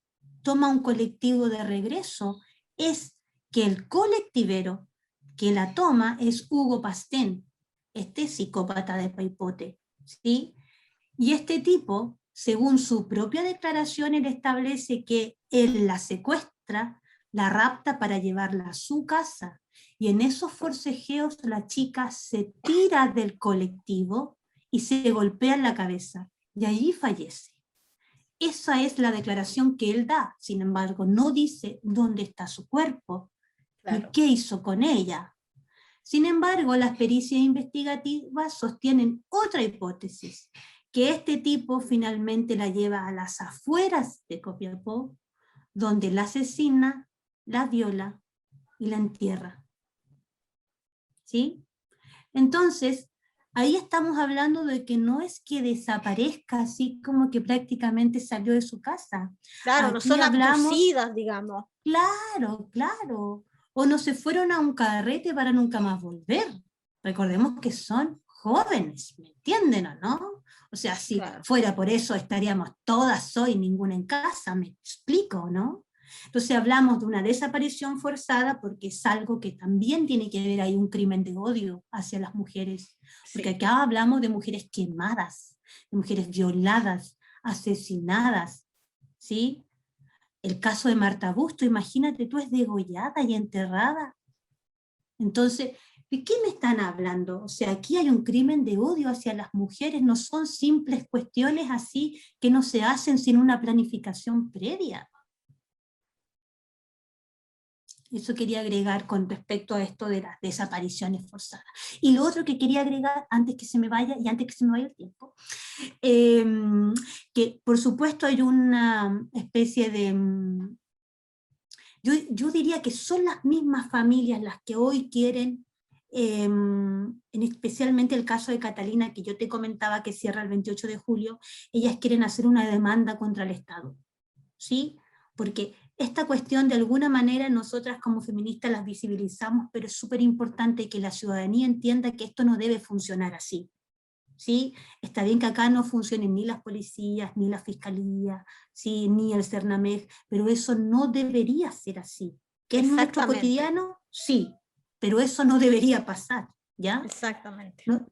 toma un colectivo de regreso es que el colectivero que la toma es Hugo Pastén, este psicópata de Paipote, ¿sí? Y este tipo, según su propia declaración, él establece que él la secuestra, la rapta para llevarla a su casa. Y en esos forcejeos la chica se tira del colectivo y se golpea en la cabeza. Y allí fallece. Esa es la declaración que él da. Sin embargo, no dice dónde está su cuerpo, ni Claro. qué hizo con ella. Sin embargo, las pericias investigativas sostienen otra hipótesis, que este tipo finalmente la lleva a las afueras de Copiapó, donde la asesina, la viola y la entierra. ¿Sí? Entonces, ahí estamos hablando de que no es que desaparezca así como que prácticamente salió de su casa. Claro, no Aquí son hablamos, abducidas, digamos. claro, claro, o no se fueron a un carrete para nunca más volver. Recordemos que son jóvenes, ¿me entienden o no? O sea, si Claro. fuera por eso estaríamos todas hoy, ninguna en casa, me explico, ¿no? Entonces hablamos de una desaparición forzada porque es algo que también tiene que ver ahí un crimen de odio hacia las mujeres, porque Sí. acá hablamos de mujeres quemadas, de mujeres violadas, asesinadas, ¿sí? El caso de Marta Busto, imagínate, tú es degollada y enterrada. Entonces, ¿de qué me están hablando? O sea, aquí hay un crimen de odio hacia las mujeres, no son simples cuestiones así que no se hacen sin una planificación previa. Eso quería agregar con respecto a esto de las desapariciones forzadas. Y lo otro que quería agregar, antes que se me vaya, y antes que se me vaya el tiempo, que por supuesto hay una especie de... Yo diría que son las mismas familias las que hoy quieren, en especialmente el caso de Catalina, que yo te comentaba que cierra el 28 de julio, ellas quieren hacer una demanda contra el Estado, ¿sí? Porque esta cuestión de alguna manera nosotras como feministas las visibilizamos, pero es súper importante que la ciudadanía entienda que esto no debe funcionar así. ¿Sí? Está bien que acá no funcionen ni las policías, ni la fiscalía, ¿sí? Ni el CERNAMEG, pero eso no debería ser así. ¿Que es nuestro Exactamente. cotidiano? Sí, pero eso no debería pasar, ¿ya? Exactamente. ¿No?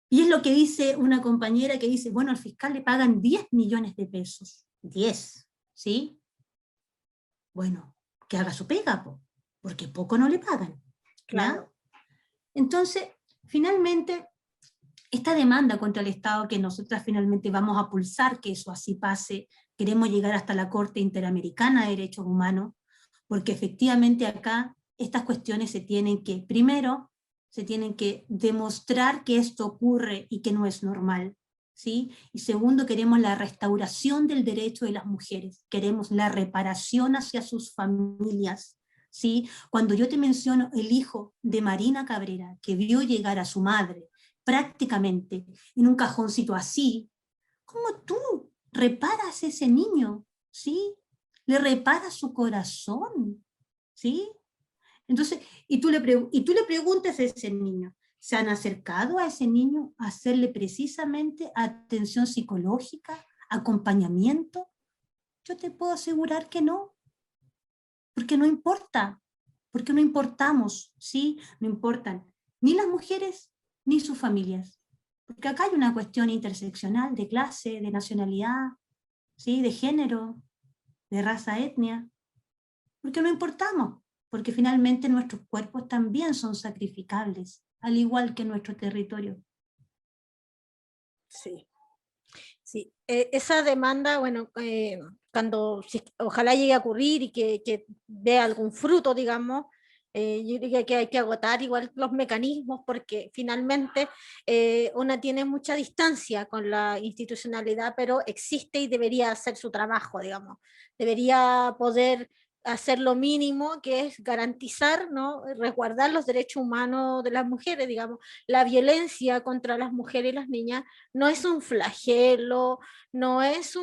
Y es lo que dice una compañera que dice, bueno, al fiscal le pagan 10 millones de pesos. 10, ¿sí? Bueno, que haga su pega, porque poco no le pagan, ¿ya? Claro. Entonces, finalmente, esta demanda contra el Estado que nosotras finalmente vamos a pulsar que eso así pase, queremos llegar hasta la Corte Interamericana de Derechos Humanos, porque efectivamente acá estas cuestiones se tienen que, primero, se tienen que demostrar que esto ocurre y que no es normal, ¿sí? Y segundo, queremos la restauración del derecho de las mujeres, queremos la reparación hacia sus familias, ¿sí? Cuando yo te menciono el hijo de Marina Cabrera, que vio llegar a su madre prácticamente en un cajoncito así, ¿cómo tú reparas a ese niño? ¿Sí? Le reparas su corazón, ¿sí? Entonces, y tú le preguntas a ese niño, ¿se han acercado a ese niño a hacerle precisamente atención psicológica, acompañamiento? Yo te puedo asegurar que no, porque no importa, porque no importamos, ¿sí? No importan ni las mujeres ni sus familias, porque acá hay una cuestión interseccional de clase, de nacionalidad, ¿sí? De género, de raza, etnia, porque no importamos, porque finalmente nuestros cuerpos también son sacrificables, al igual que nuestro territorio. Sí. Sí, esa demanda, bueno, cuando ojalá llegue a ocurrir y que dé algún fruto, digamos, yo diría que hay que agotar igual los mecanismos porque finalmente una tiene mucha distancia con la institucionalidad, pero existe y debería hacer su trabajo, digamos, debería poder hacer lo mínimo que es garantizar, ¿no? Resguardar los derechos humanos de las mujeres, digamos, la violencia contra las mujeres y las niñas no es un flagelo, no es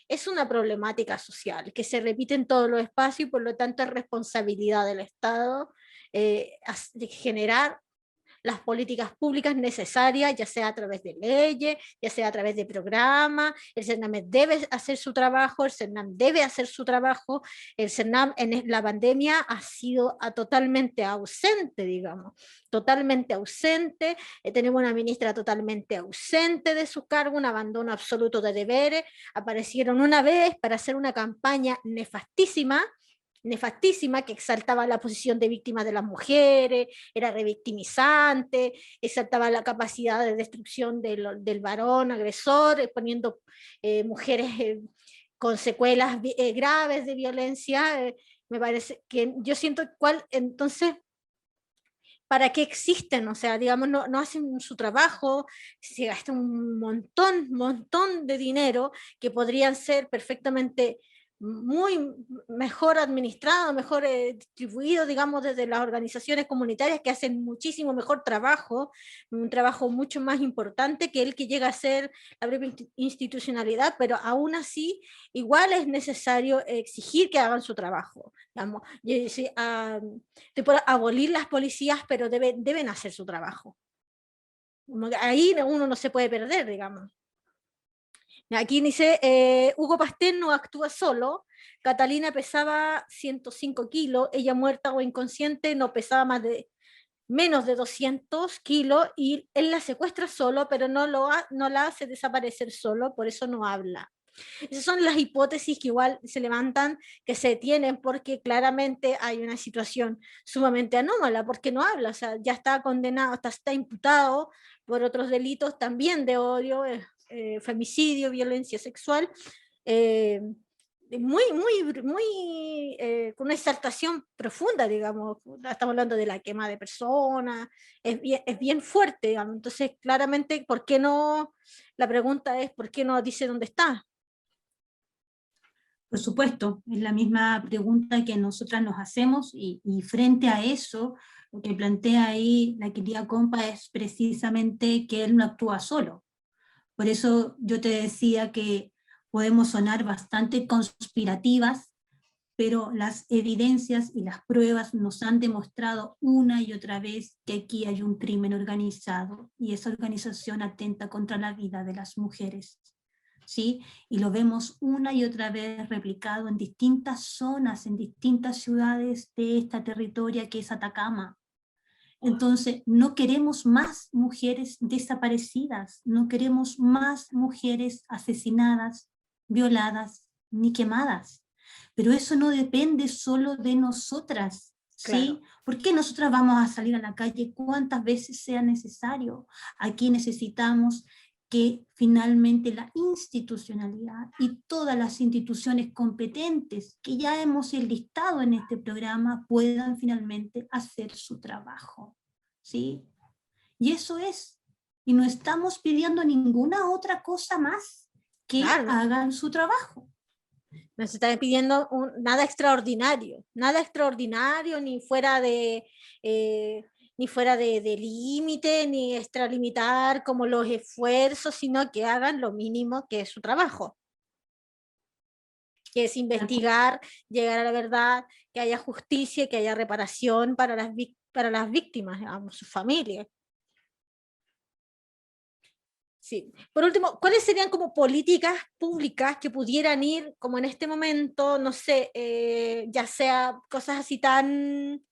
es una problemática social que se repite en todos los espacios y por lo tanto es responsabilidad del Estado de generar las políticas públicas necesarias, ya sea a través de leyes, ya sea a través de programas. El CERNAM debe hacer su trabajo, el CERNAM debe hacer su trabajo. El CERNAM en la pandemia ha sido totalmente ausente, digamos, totalmente ausente. Tenemos una ministra totalmente ausente de su cargo, un abandono absoluto de deberes. Aparecieron una vez para hacer una campaña nefastísima que exaltaba la posición de víctimas de las mujeres, era revictimizante, exaltaba la capacidad de destrucción del varón agresor, poniendo mujeres con secuelas graves de violencia. Me parece que yo siento cuál entonces ¿para qué existen? O sea, digamos, no hacen su trabajo, se gasta un montón de dinero que podrían ser perfectamente muy mejor administrado, mejor distribuido, digamos, desde las organizaciones comunitarias que hacen muchísimo mejor trabajo, un trabajo mucho más importante que el que llega a ser la propia institucionalidad, pero aún así igual es necesario exigir que hagan su trabajo. Digamos, te puedo abolir las policías, pero deben hacer su trabajo. Ahí uno no se puede perder, digamos. Aquí dice, Hugo Pastel no actúa solo, Catalina pesaba 105 kilos, ella muerta o inconsciente no pesaba menos de 200 kilos y él la secuestra solo, pero no la hace desaparecer solo, por eso no habla. Esas son las hipótesis que igual se levantan, que se tienen porque claramente hay una situación sumamente anómala, porque no habla, o sea, ya está condenado, está imputado por otros delitos también de odio, femicidio, violencia sexual, con una exaltación profunda, digamos, estamos hablando de la quema de personas, es bien fuerte, digamos. Entonces claramente, ¿por qué no? La pregunta es, ¿por qué no dice dónde está? Por supuesto, es la misma pregunta que nosotras nos hacemos y frente a eso, lo que plantea ahí la querida compa es precisamente que él no actúa solo. Por eso yo te decía que podemos sonar bastante conspirativas, pero las evidencias y las pruebas nos han demostrado una y otra vez que aquí hay un crimen organizado y esa organización atenta contra la vida de las mujeres. ¿Sí? Y lo vemos una y otra vez replicado en distintas zonas, en distintas ciudades de esta territoria que es Atacama. Entonces, no queremos más mujeres desaparecidas, no queremos más mujeres asesinadas, violadas, ni quemadas. Pero eso no depende solo de nosotras, ¿sí? Claro. ¿Por qué nosotras vamos a salir a la calle cuantas veces sea necesario? Aquí necesitamos que finalmente la institucionalidad y todas las instituciones competentes que ya hemos enlistado en este programa puedan finalmente hacer su trabajo, ¿sí? Y eso es, y no estamos pidiendo ninguna otra cosa más que Claro, hagan su trabajo. no se está pidiendo nada extraordinario, ni fuera de límite, ni extralimitar como los esfuerzos, sino que hagan lo mínimo que es su trabajo, que es investigar, llegar a la verdad, que haya justicia, que haya reparación para las víctimas, digamos, sus familias. Sí. Por último, ¿cuáles serían como políticas públicas que pudieran ir como en este momento, no sé, ya sea cosas así tan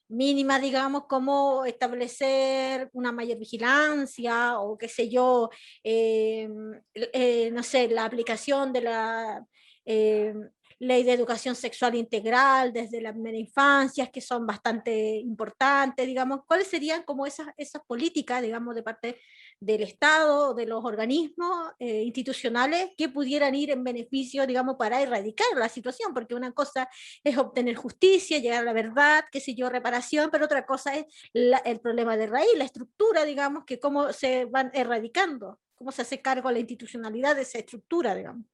mínimas, digamos, como establecer una mayor vigilancia o qué sé yo, no sé, la aplicación de la eh, ley de educación sexual integral desde la primera infancia, que son bastante importantes, digamos, ¿cuáles serían como esas políticas, digamos, de parte del Estado, de los organismos institucionales que pudieran ir en beneficio, digamos, para erradicar la situación? Porque una cosa es obtener justicia, llegar a la verdad, qué sé yo, reparación, pero otra cosa es el problema de raíz, la estructura, digamos, que cómo se van erradicando, cómo se hace cargo la institucionalidad de esa estructura, digamos.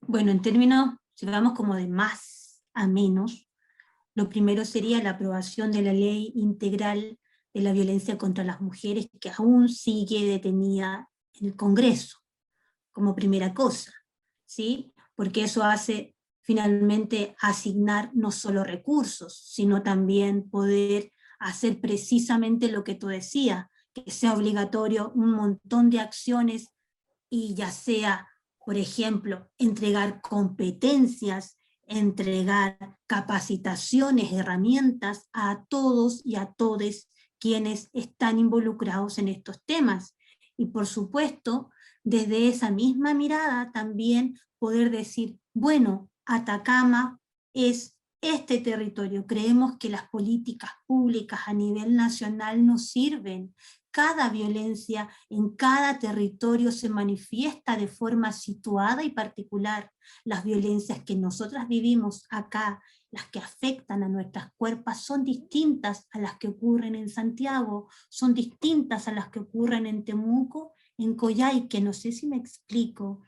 Bueno, en términos, si vamos como de más a menos, lo primero sería la aprobación de la ley integral de la violencia contra las mujeres, que aún sigue detenida en el Congreso, como primera cosa, ¿sí? Porque eso hace finalmente asignar no solo recursos, sino también poder hacer precisamente lo que tú decías, que sea obligatorio un montón de acciones y ya sea, por ejemplo, entregar competencias, entregar capacitaciones, herramientas a todos y a todes quienes están involucrados en estos temas. Y por supuesto, desde esa misma mirada también poder decir, bueno, Atacama es este territorio. Creemos que las políticas públicas a nivel nacional nos sirven. Cada violencia en cada territorio se manifiesta de forma situada y particular. Las violencias que nosotras vivimos acá, las que afectan a nuestras cuerpos, son distintas a las que ocurren en Santiago, son distintas a las que ocurren en Temuco, en Coyhaique, no sé si me explico.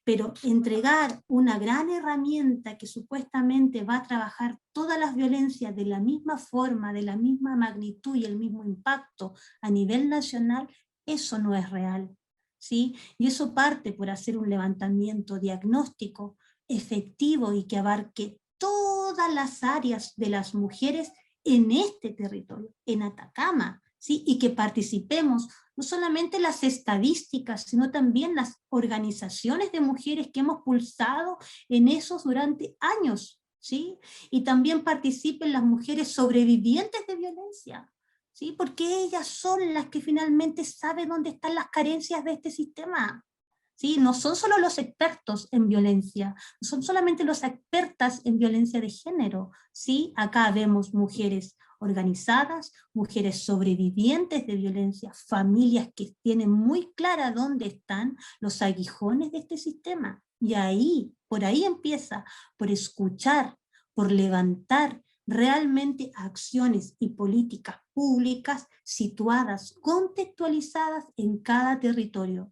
Pero entregar una gran herramienta que supuestamente va a trabajar todas las violencias de la misma forma, de la misma magnitud y el mismo impacto a nivel nacional, eso no es real, ¿sí? Y eso parte por hacer un levantamiento diagnóstico efectivo y que abarque todas las áreas de las mujeres en este territorio, en Atacama, ¿sí? Y que participemos no solamente las estadísticas, sino también las organizaciones de mujeres que hemos pulsado en esos durante años, ¿sí? Y también participen las mujeres sobrevivientes de violencia, ¿sí? Porque ellas son las que finalmente saben dónde están las carencias de este sistema. ¿Sí? No son solo los expertos en violencia, no son solamente los expertas en violencia de género, ¿sí? Acá vemos mujeres organizadas, mujeres sobrevivientes de violencia, familias que tienen muy clara dónde están los aguijones de este sistema. Y ahí, por ahí empieza, por escuchar, por levantar realmente acciones y políticas públicas situadas, contextualizadas en cada territorio.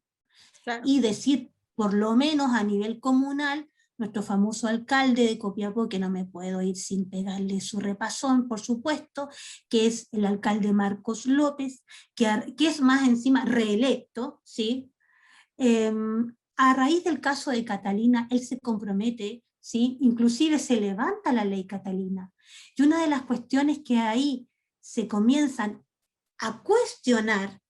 Claro. Y decir, por lo menos a nivel comunal, nuestro famoso alcalde de Copiapó, que no me puedo ir sin pegarle su repasón, por supuesto, que es el alcalde Marcos López, que es más encima reelecto, ¿sí? A raíz del caso de Catalina, él se compromete, ¿sí? Inclusive se levanta la ley Catalina. Y una de las cuestiones que ahí se comienzan a cuestionar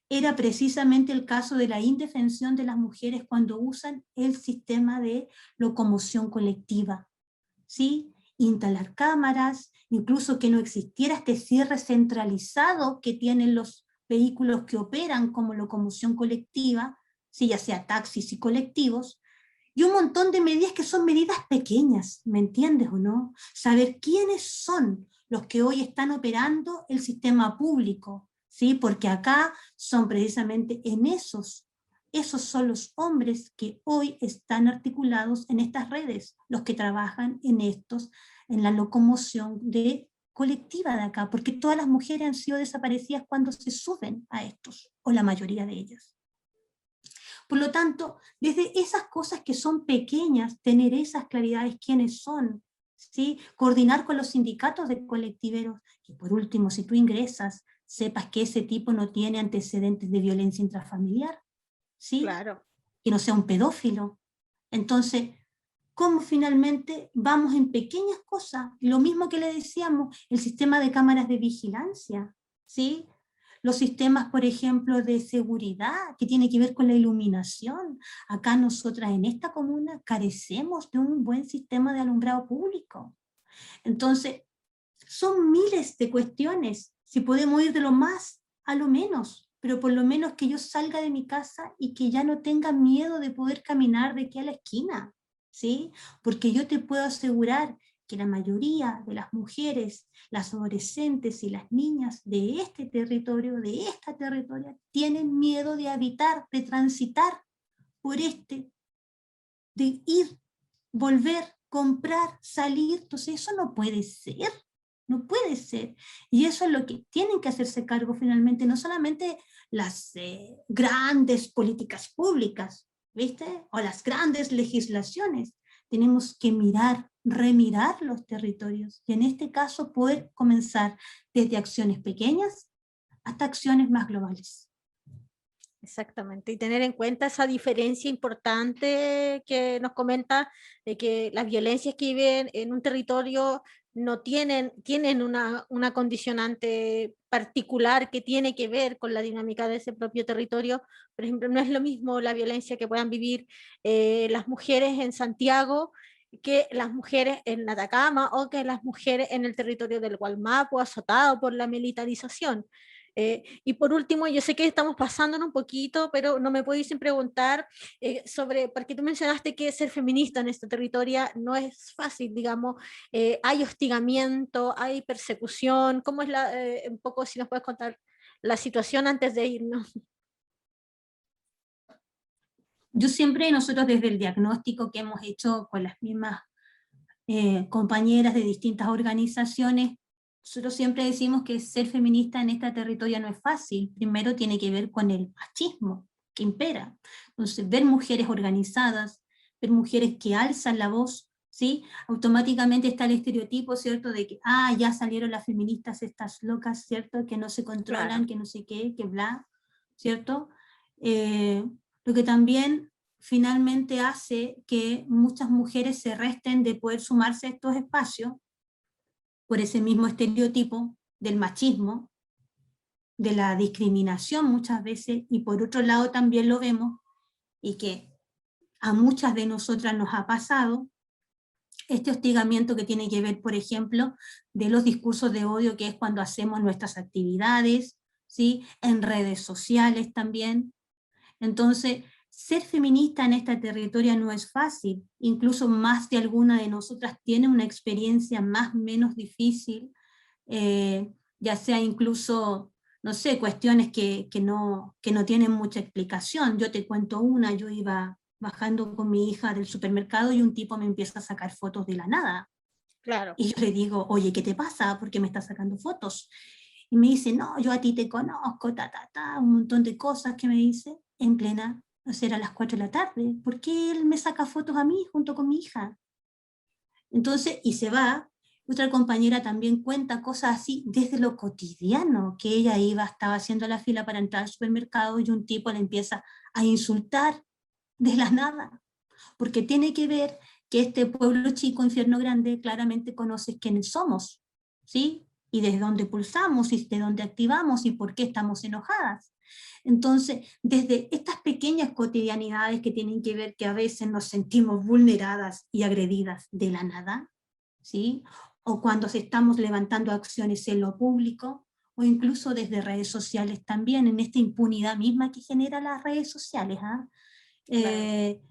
era precisamente el caso de la indefensión de las mujeres cuando usan el sistema de locomoción colectiva, ¿sí? Instalar cámaras, incluso que no existiera este cierre centralizado que tienen los vehículos que operan como locomoción colectiva, ¿sí? Ya sea taxis y colectivos, y un montón de medidas que son medidas pequeñas, ¿me entiendes o no? Saber quiénes son los que hoy están operando el sistema público, ¿sí? Porque acá son precisamente en esos son los hombres que hoy están articulados en estas redes, los que trabajan en la locomoción colectiva de acá, porque todas las mujeres han sido desaparecidas cuando se suben a estos, o la mayoría de ellas. Por lo tanto, desde esas cosas que son pequeñas, tener esas claridades quiénes son, ¿sí? Coordinar con los sindicatos de colectiveros, que por último, si tú ingresas, sepas que ese tipo no tiene antecedentes de violencia intrafamiliar, ¿sí? Claro. Que no sea un pedófilo. Entonces, ¿cómo finalmente vamos en pequeñas cosas? Lo mismo que le decíamos, el sistema de cámaras de vigilancia, ¿sí? Los sistemas, por ejemplo, de seguridad, que tiene que ver con la iluminación. Acá nosotras en esta comuna carecemos de un buen sistema de alumbrado público. Entonces, son miles de cuestiones, si podemos ir de lo más a lo menos, pero por lo menos que yo salga de mi casa y que ya no tenga miedo de poder caminar de aquí a la esquina, ¿sí? Porque yo te puedo asegurar que la mayoría de las mujeres, las adolescentes y las niñas de este territorio, de esta territoria, tienen miedo de habitar, de transitar por de ir, volver, comprar, salir. Entonces eso no puede ser. No puede ser. Y eso es lo que tienen que hacerse cargo finalmente, no solamente las grandes políticas públicas, ¿viste? O las grandes legislaciones. Tenemos que mirar, remirar los territorios y en este caso poder comenzar desde acciones pequeñas hasta acciones más globales. Exactamente, y tener en cuenta esa diferencia importante que nos comenta de que las violencias que viven en un territorio no tienen una condicionante particular que tiene que ver con la dinámica de ese propio territorio. Por ejemplo, no es lo mismo la violencia que puedan vivir las mujeres en Santiago que las mujeres en Atacama o que las mujeres en el territorio del Gualmapu azotado por la militarización. Y por último, yo sé que estamos pasando un poquito, pero no me puedo ir sin preguntar sobre, porque tú mencionaste que ser feminista en este territorio no es fácil, digamos, hay hostigamiento, hay persecución, ¿cómo es un poco si nos puedes contar la situación antes de irnos? Yo siempre, nosotros desde el diagnóstico que hemos hecho con las mismas compañeras de distintas organizaciones, nosotros siempre decimos que ser feminista en esta territorio no es fácil. Primero tiene que ver con el machismo que impera. Entonces, ver mujeres organizadas, ver mujeres que alzan la voz, ¿sí? Automáticamente está el estereotipo, ¿cierto? De que, ya salieron las feministas estas locas, ¿cierto? Que no se controlan, Claro. que no sé qué, que bla, ¿cierto? Lo que también finalmente hace que muchas mujeres se resten de poder sumarse a estos espacios por ese mismo estereotipo del machismo, de la discriminación muchas veces, y por otro lado también lo vemos, y que a muchas de nosotras nos ha pasado, este hostigamiento que tiene que ver, por ejemplo, de los discursos de odio, que es cuando hacemos nuestras actividades, ¿sí? En redes sociales también. Entonces, ser feminista en esta territoria no es fácil, incluso más de alguna de nosotras tiene una experiencia más o menos difícil, ya sea incluso, no sé, cuestiones que no tienen mucha explicación. Yo te cuento una, yo iba bajando con mi hija del supermercado y un tipo me empieza a sacar fotos de la nada. Claro. Y yo le digo, oye, ¿qué te pasa? ¿Por qué me estás sacando fotos? Y me dice, no, yo a ti te conozco, un montón de cosas que me dice en plena, o sea, a las 4 de la tarde. ¿Por qué él me saca fotos a mí junto con mi hija? Entonces, y se va. Otra compañera también cuenta cosas así desde lo cotidiano, que ella estaba haciendo la fila para entrar al supermercado y un tipo le empieza a insultar de la nada, porque tiene que ver que este pueblo chico, infierno grande, claramente conoce quiénes somos, ¿sí? Y desde dónde pulsamos, y de dónde activamos, y por qué estamos enojadas. Entonces, desde estas pequeñas cotidianidades que tienen que ver que a veces nos sentimos vulneradas y agredidas de la nada, ¿sí? O cuando estamos levantando acciones en lo público, o incluso desde redes sociales también, en esta impunidad misma que genera las redes sociales, Claro.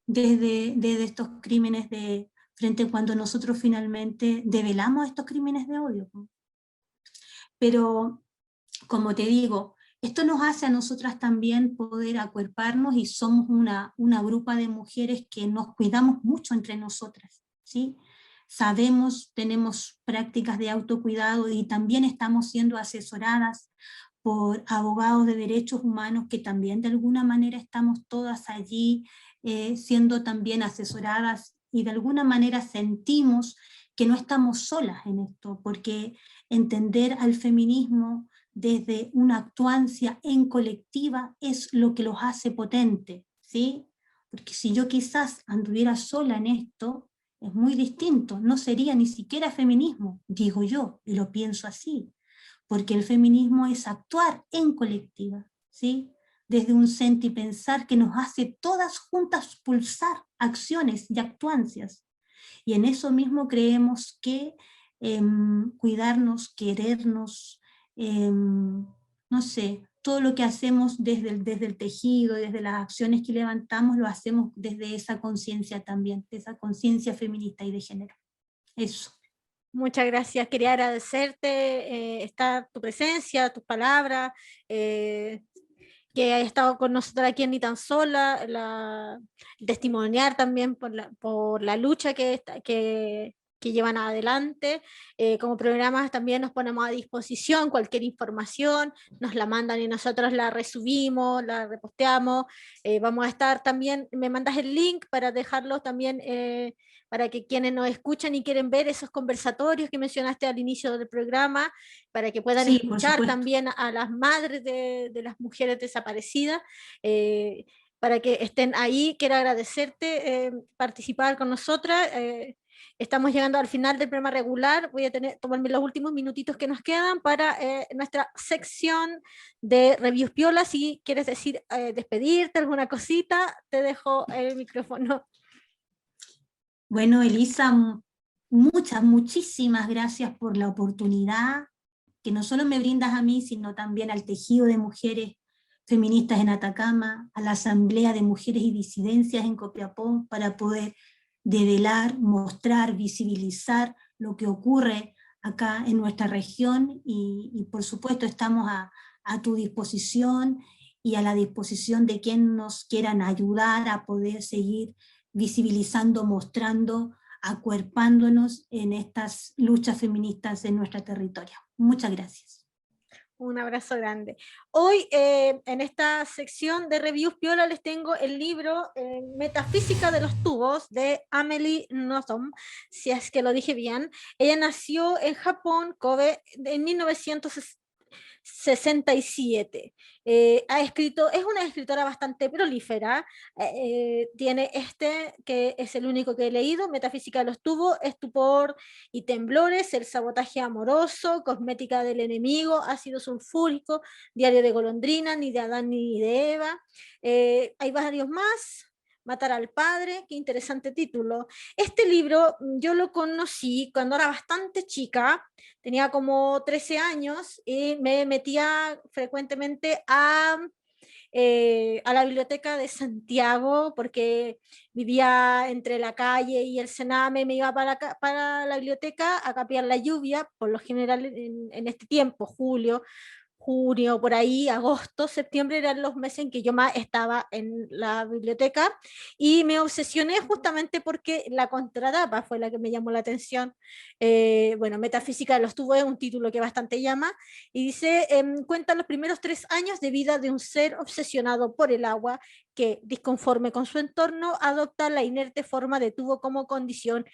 desde estos crímenes de frente cuando nosotros finalmente develamos estos crímenes de odio. Pero, como te digo, esto nos hace a nosotras también poder acuerparnos y somos una grupa de mujeres que nos cuidamos mucho entre nosotras, ¿sí? Sabemos, tenemos prácticas de autocuidado y también estamos siendo asesoradas por abogados de derechos humanos que también de alguna manera estamos todas allí siendo también asesoradas y de alguna manera sentimos que no estamos solas en esto, porque entender al feminismo desde una actuancia en colectiva es lo que los hace potentes, ¿sí? Porque si yo quizás anduviera sola en esto, es muy distinto, no sería ni siquiera feminismo, digo yo, y lo pienso así, porque el feminismo es actuar en colectiva, ¿sí? Desde un sentir y pensar que nos hace todas juntas pulsar acciones y actuancias. Y en eso mismo creemos que cuidarnos, querernos, no sé, todo lo que hacemos desde el tejido, desde las acciones que levantamos, lo hacemos desde esa conciencia también, de esa conciencia feminista y de género. Eso. Muchas gracias, quería agradecerte tu presencia, tus palabras, que hayas estado con nosotros aquí en Ni Tan Sola, testimoniar también por la lucha que llevan adelante. Como programas también nos ponemos a disposición cualquier información, nos la mandan y nosotros la resubimos, la reposteamos. Vamos a estar también, me mandas el link para dejarlo también para que quienes nos escuchan y quieren ver esos conversatorios que mencionaste al inicio del programa, para que puedan Sí, por escuchar supuesto. también a las madres de las mujeres desaparecidas, para que estén ahí. Quiero agradecerte participar con nosotras. Estamos llegando al final del programa regular. Voy a tomarme los últimos minutitos que nos quedan para nuestra sección de Reviews Piola. Si quieres decir, despedirte, alguna cosita, te dejo el micrófono. Bueno, Elisa, muchísimas gracias por la oportunidad que no solo me brindas a mí, sino también al tejido de mujeres feministas en Atacama, a la Asamblea de Mujeres y Disidencias en Copiapó, para poder develar, mostrar, visibilizar lo que ocurre acá en nuestra región y por supuesto estamos a tu disposición y a la disposición de quienes nos quieran ayudar a poder seguir visibilizando, mostrando, acuerpándonos en estas luchas feministas en nuestro territorio. Muchas gracias. Un abrazo grande. Hoy en esta sección de Reviews Piola les tengo el libro Metafísica de los tubos de Amelie Nothomb, si es que lo dije bien. Ella nació en Japón, Kobe, en 1967. Ha escrito, es una escritora bastante prolífera. Tiene que es el único que he leído, Metafísica de los tubos, Estupor y temblores, El sabotaje amoroso, Cosmética del enemigo, Ácido sulfúrico, Diario de golondrina, Ni de Adán ni de Eva. Hay varios más. Matar al padre, qué interesante título. Este libro yo lo conocí cuando era bastante chica, tenía como 13 años y me metía frecuentemente a la biblioteca de Santiago porque vivía entre la calle y el Sename, me iba para la biblioteca a capear la lluvia, por lo general en este tiempo, junio, por ahí, agosto, septiembre eran los meses en que yo más estaba en la biblioteca y me obsesioné justamente porque la contratapa fue la que me llamó la atención. Bueno, Metafísica de los tubos es un título que bastante llama y dice, cuenta los primeros 3 años de vida de un ser obsesionado por el agua que, disconforme con su entorno, adopta la inerte forma de tubo como condición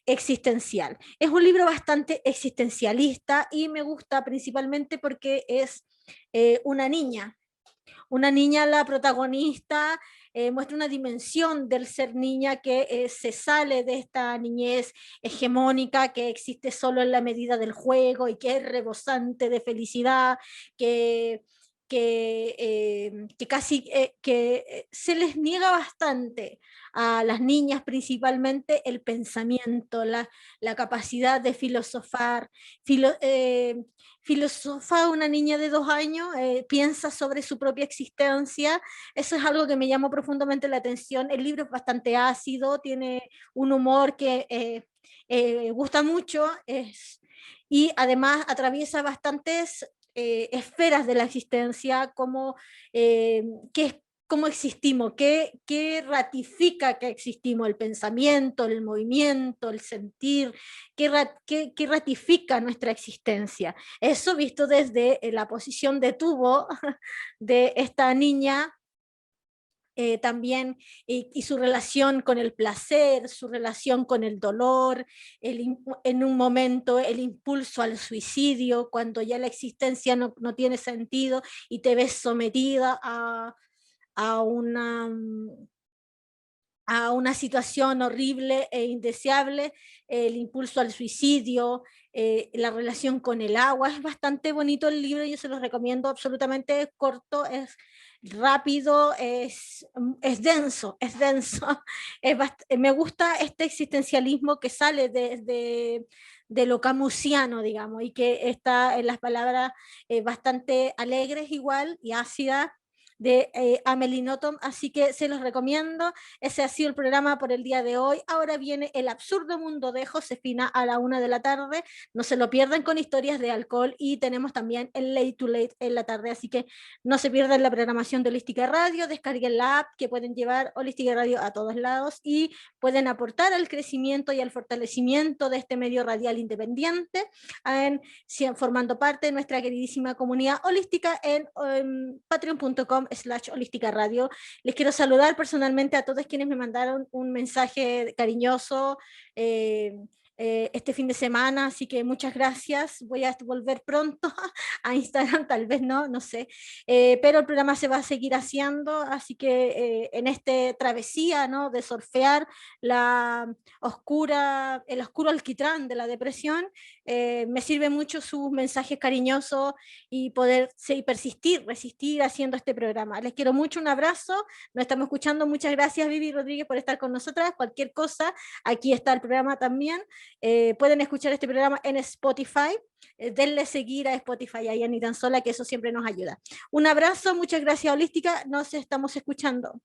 existencial. Es un libro bastante existencialista y me gusta principalmente porque es una niña la protagonista, muestra una dimensión del ser niña que se sale de esta niñez hegemónica que existe solo en la medida del juego y que es rebosante de felicidad, que que casi se les niega bastante a las niñas principalmente el pensamiento, la capacidad de filosofar. Filosofa una niña de 2 años, piensa sobre su propia existencia. Eso es algo que me llamó profundamente la atención. El libro es bastante ácido, tiene un humor que gusta mucho, y además atraviesa bastantes esferas de la existencia, como cómo existimos, qué ratifica que existimos, el pensamiento, el movimiento, el sentir, qué ratifica nuestra existencia. Eso visto desde la posición de tubo de esta niña, también, y su relación con el placer, su relación con el dolor, en un momento el impulso al suicidio, cuando ya la existencia no tiene sentido y te ves sometida a una, a una situación horrible e indeseable, el impulso al suicidio, la relación con el agua. Es bastante bonito el libro, yo se los recomiendo, absolutamente. Es corto, es rápido, es denso, es denso. Me gusta este existencialismo que sale de lo camusiano, digamos, y que está en las palabras bastante alegres igual y ácidas de Amelie Nothomb, así que se los recomiendo. Ese ha sido el programa por el día de hoy. Ahora viene El absurdo mundo de Josefina a la 1 de la tarde, no se lo pierdan, con historias de alcohol, y tenemos también el Late to Late en la tarde, así que no se pierdan la programación de Holística Radio. Descarguen la app, que pueden llevar Holística Radio a todos lados y pueden aportar al crecimiento y al fortalecimiento de este medio radial independiente, formando parte de nuestra queridísima comunidad holística en patreon.com/holística radio. Les quiero saludar personalmente a todos quienes me mandaron un mensaje cariñoso este fin de semana, así que muchas gracias. Voy a volver pronto a Instagram, tal vez no sé, pero el programa se va a seguir haciendo, así que en esta travesía, ¿no?, de surfear el oscuro alquitrán de la depresión, me sirve mucho sus mensajes cariñosos y poder persistir, resistir haciendo este programa. Les quiero mucho, un abrazo, nos estamos escuchando. Muchas gracias, Vivi Rodríguez, por estar con nosotras. Cualquier cosa, aquí está el programa también. Pueden escuchar este programa en Spotify. Denle seguir a Spotify ahí a Ni Tan Sola, que eso siempre nos ayuda. Un abrazo, muchas gracias, Holística, nos estamos escuchando.